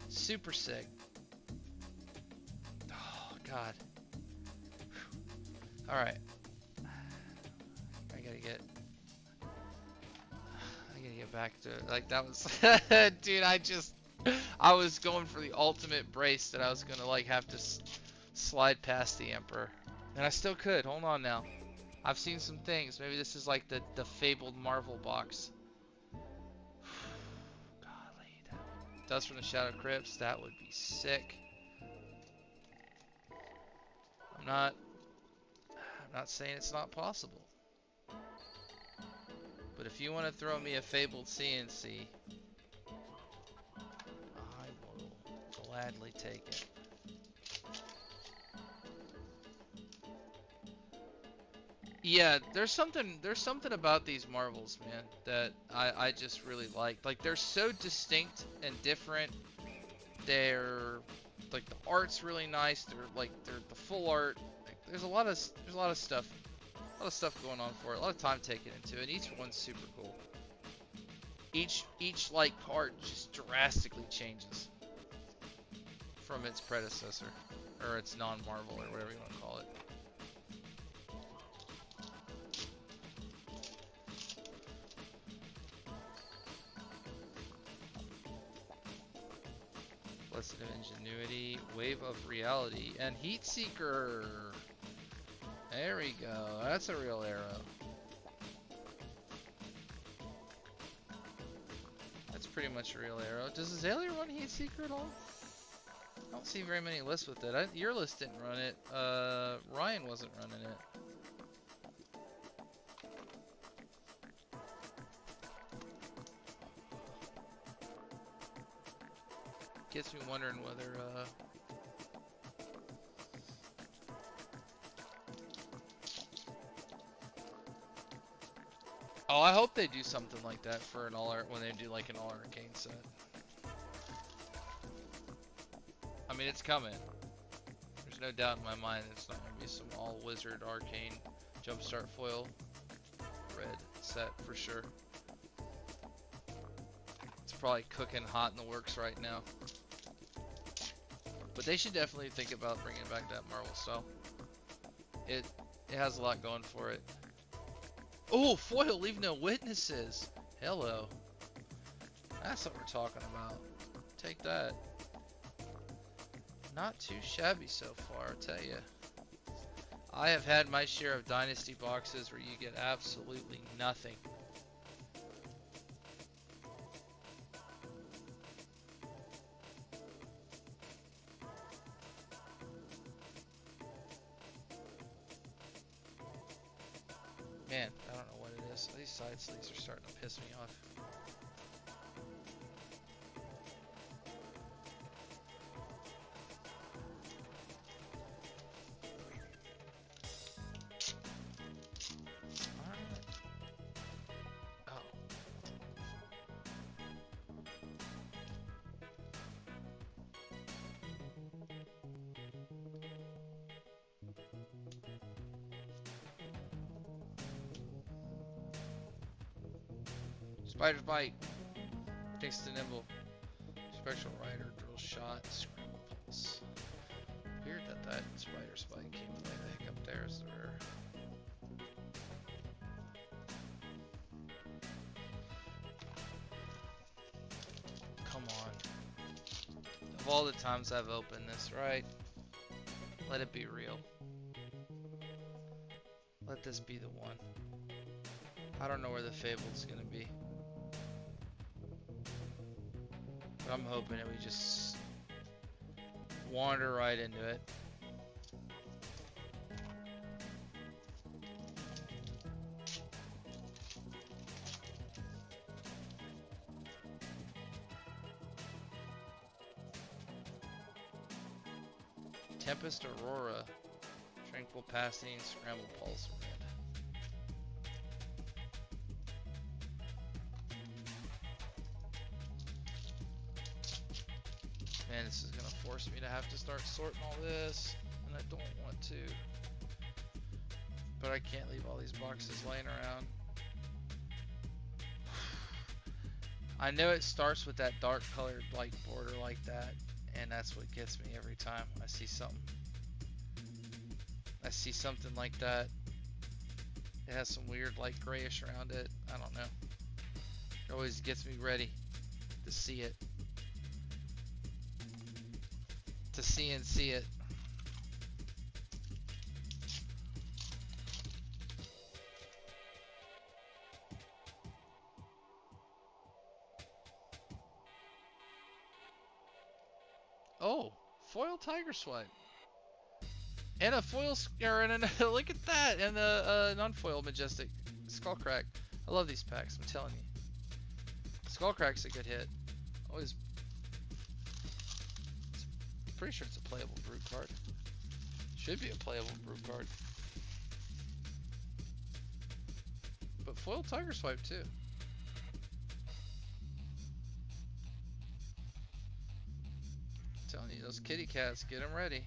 Super sick. Oh, God. Alright. I gotta get back to, like, that was, dude, I was going for the ultimate brace that I was gonna, like, have to slide past the Emperor. And I still could. Hold on now. I've seen some things. Maybe this is like the fabled Marvel box. Golly, that would, Dust from the Shadow Crypts, that would be sick. I'm not saying it's not possible. But if you want to throw me a fabled CNC, I will gladly take it. Yeah, there's something about these Marvels, man, that I just really like. Like, they're so distinct and different. They're like, the art's really nice. They're the full art. Like, there's a lot of stuff. A lot of stuff going on for it. A lot of time taken into it. Each one's super cool. Each like card just drastically changes from its predecessor, or its non-Marvel, or whatever you want to call it. Blessed of Ingenuity, Wave of Reality, and Heat Seeker. There we go. That's a real arrow. That's pretty much a real arrow. Does Azalea run Heat Seeker at all? I don't see very many lists with it. Your list didn't run it. Ryan wasn't running it. Gets me wondering whether oh, I hope they do something like that for an all-art when they do like an all-arcane set. I mean, it's coming. There's no doubt in my mind it's not gonna be some all-wizard arcane jumpstart foil red set for sure. It's probably cooking hot in the works right now. But they should definitely think about bringing back that Marvel style. It has a lot going for it. Oh, foil, leave no witnesses. Hello. That's what we're talking about. Take that. Not too shabby so far, I'll tell you. I have had my share of Dynasty boxes where you get absolutely nothing. Man, I don't know what it is. These side sleeves are starting to piss me off. Spider's Bite. Thanks to Nimble. Spectral Rider, Drill Shot, Scramble Pulse. Weird that Spider Spike came away the heck up there as the rare. Come on. Of all the times I've opened this, right? Let it be real. Let this be the one. I don't know where the Fable's gonna be. But I'm hoping that we just wander right into it. Tempest Aurora, Tranquil Passing, Scramble Pulse Red. Man, this is gonna force me to have to start sorting all this, and I don't want to. But I can't leave all these boxes laying around. I know it starts with that dark colored like border like that, and that's what gets me every time I see something. I see something like that. It has some weird like grayish around it. I don't know. It always gets me ready to see it. To see and see it. Oh, foil tiger swipe. And a foil, or and a, look at that, and a non-foil majestic skullcrack. I love these packs, I'm telling you. Skullcrack's a good hit. Always, pretty sure it's a playable brute card. Should be a playable brute card. But foil tiger swipe too. I'm telling you, those kitty cats, get them ready.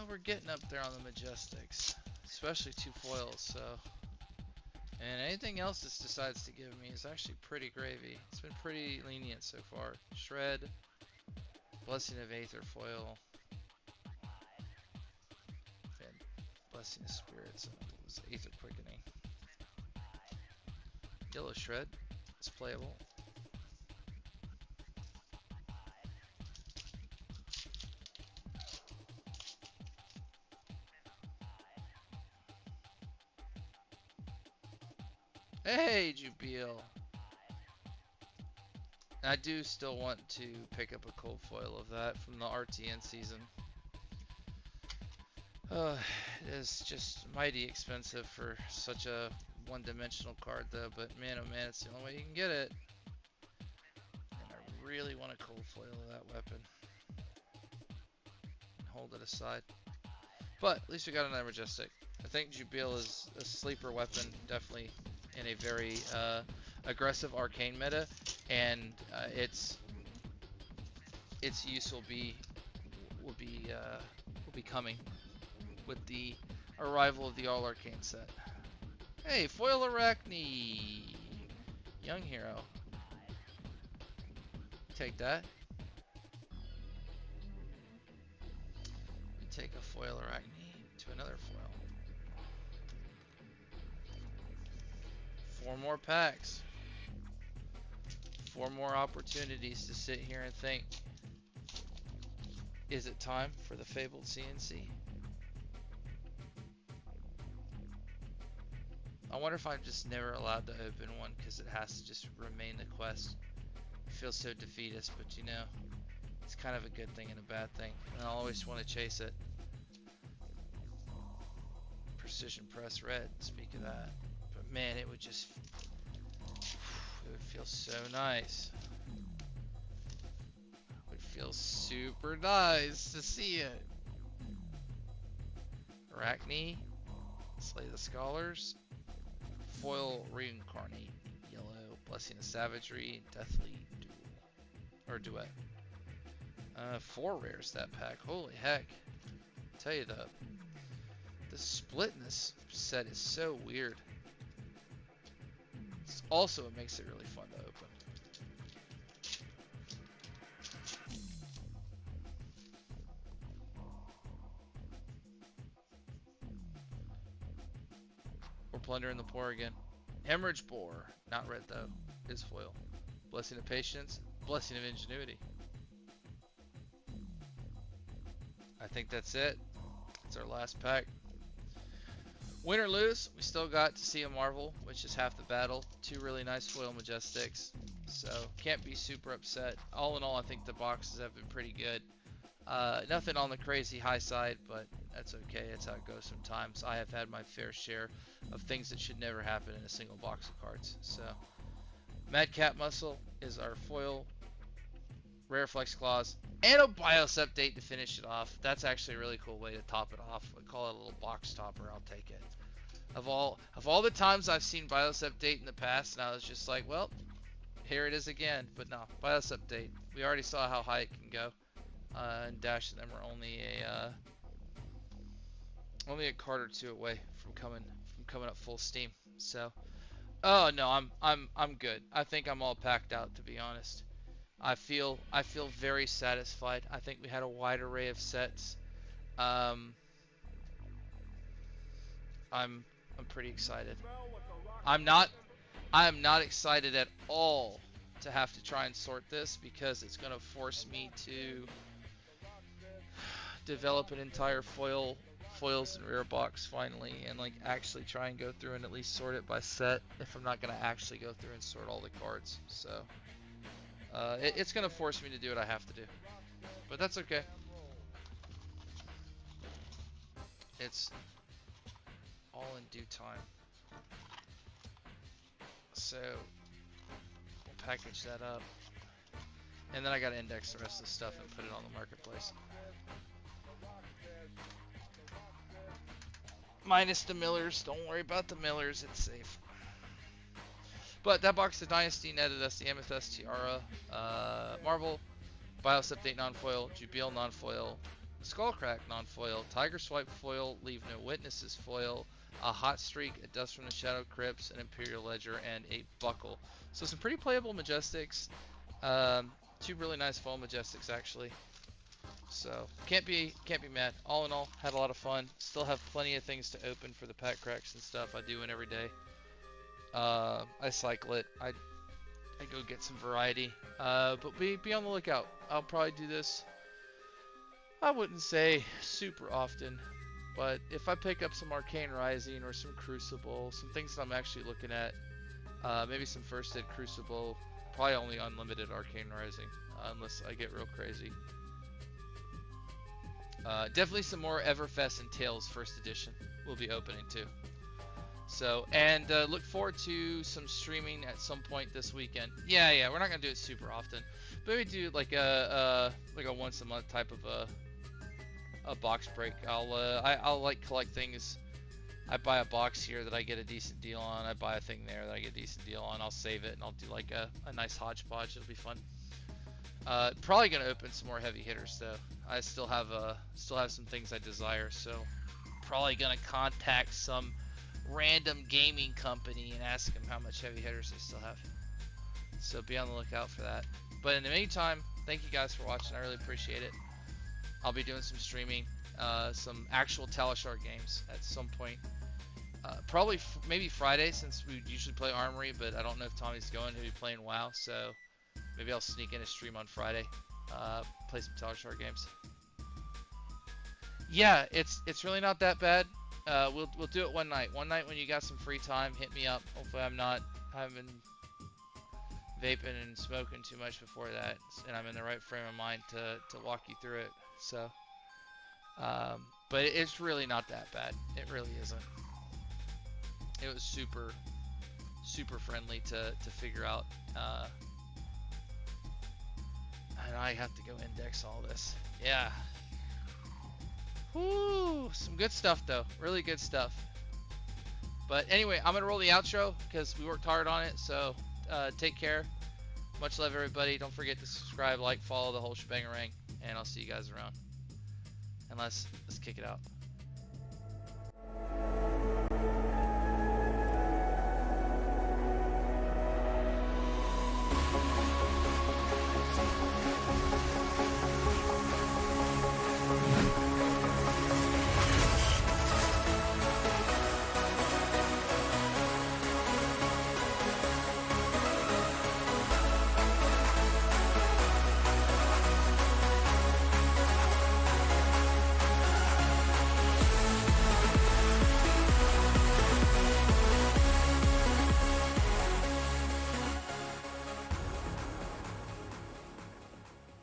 We're getting up there on the Majestics, especially two foils, so. And anything else this decides to give me is actually pretty gravy. It's been pretty lenient so far. Shred, Blessing of Aether foil, and Blessing of Spirits, and Aether Quickening. Yellow Shred, it's playable. Hey, Jubil! I do still want to pick up a cold foil of that from the RTN season. It is just mighty expensive for such a one-dimensional card though, but man oh man, it's the only way you can get it. And I really want a cold foil of that weapon. Hold it aside. But at least we got another Majestic. I think Jubil is a sleeper weapon, definitely in a very aggressive arcane meta, and its use will be coming with the arrival of the All Arcane set. Hey, foil Arachne, young hero. Take that. take a foil Arachne to another foil. 4 more packs. 4 more opportunities to sit here and think. Is it time for the fabled CNC? I wonder if I'm just never allowed to open one because it has to just remain the quest. It feels so defeatist, but you know, it's kind of a good thing and a bad thing. And I always want to chase it. Precision press red, speak of that. But man, it would just, it would feel so nice. It would feel super nice to see it. Arachne, Slay the Scholars, Foil Reincarnate, Yellow, Blessing of Savagery, Deathly Duel, or Duet. 4 rares that pack, holy heck. I'll tell you the split in this set is so weird. Also, it makes it really fun to open. We're plundering the poor again. Hemorrhage Boar, not red though, is foil. Blessing of Patience, Blessing of Ingenuity. I think that's it. It's our last pack. Win or lose, we still got to see a Marvel, which is half the battle. 2 really nice foil Majestics, so can't be super upset. All in all, I think the boxes have been pretty good. Nothing on the crazy high side, but that's okay. That's how it goes sometimes. I have had my fair share of things that should never happen in a single box of cards. So, Mad Cat Muscle is our foil. Rare Flex Claws, and a BIOS update to finish it off. That's actually a really cool way to top it off. We call it a little box topper. I'll take it. Of all the times I've seen BIOS update in the past, and I was just like, well, here it is again. But no, BIOS update. We already saw how high it can go, and Dash and them are only a card or 2 away from coming up full steam. So, oh no, I'm good. I think I'm all packed out, to be honest. I feel very satisfied. I think we had a wide array of sets. I'm pretty excited. I am not excited at all to have to try and sort this because it's going to force me to develop an entire foils and rare box finally, and like actually try and go through and at least sort it by set if I'm not going to actually go through and sort all the cards. So it's going to force me to do what I have to do, but that's okay. It's all in due time. So we'll package that up, and then I got to index the rest of the stuff and put it on the marketplace. Minus the Millers. Don't worry about the Millers. It's safe. But that box of Dynasty netted us the Amethyst Tiara, Marvel, BIOS Update non-foil, Jubil non-foil, Skullcrack non-foil, Tiger Swipe foil, Leave No Witnesses foil, a Hot Streak, a Dust from the Shadow Crypts, an Imperial Ledger, and a Buckle. So some pretty playable Majestics. 2 really nice foil Majestics actually. So can't be mad. All in all, had a lot of fun. Still have plenty of things to open for the pack cracks and stuff. I do one every day. I cycle it. I go get some variety. But be on the lookout. I'll probably do this, I wouldn't say super often, but if I pick up some Arcane Rising or some Crucible, some things that I'm actually looking at, maybe some First Ed Crucible, probably only unlimited Arcane Rising, unless I get real crazy. Definitely some more Everfest and Tales First Edition will be opening too. So, and look forward to some streaming at some point this weekend. Yeah, we're not gonna do it super often, but we do like a once a month type of a box break. I'll like collect things. I buy a box here that I get a decent deal on. I buy a thing there that I get a decent deal on. I'll save it and I'll do like a nice hodgepodge. It'll be fun. Probably gonna open some more heavy hitters though. I still have some things I desire, so probably gonna contact some random gaming company and ask them how much heavy hitters they still have. So be on the lookout for that. But in the meantime, thank you guys for watching. I really appreciate it. I'll be doing some streaming, some actual Talishar games at some point. Probably maybe Friday, since we usually play Armory, but I don't know if Tommy's going. He'll be playing WoW, so maybe I'll sneak in a stream on Friday. Play some Talishar games. Yeah, it's really not that bad. We'll do it one night. One night when you got some free time, hit me up. Hopefully I haven't been vaping and smoking too much before that, and I'm in the right frame of mind to walk you through it. So, but it's really not that bad. It really isn't. It was super friendly to figure out. And I have to go index all this. Yeah. Whoo! Some good stuff though. Really good stuff. But anyway, I'm gonna roll the outro because we worked hard on it. So take care. Much love, everybody. Don't forget to subscribe, like, follow, the whole shebang-a-rang, and I'll see you guys around. And let's kick it out.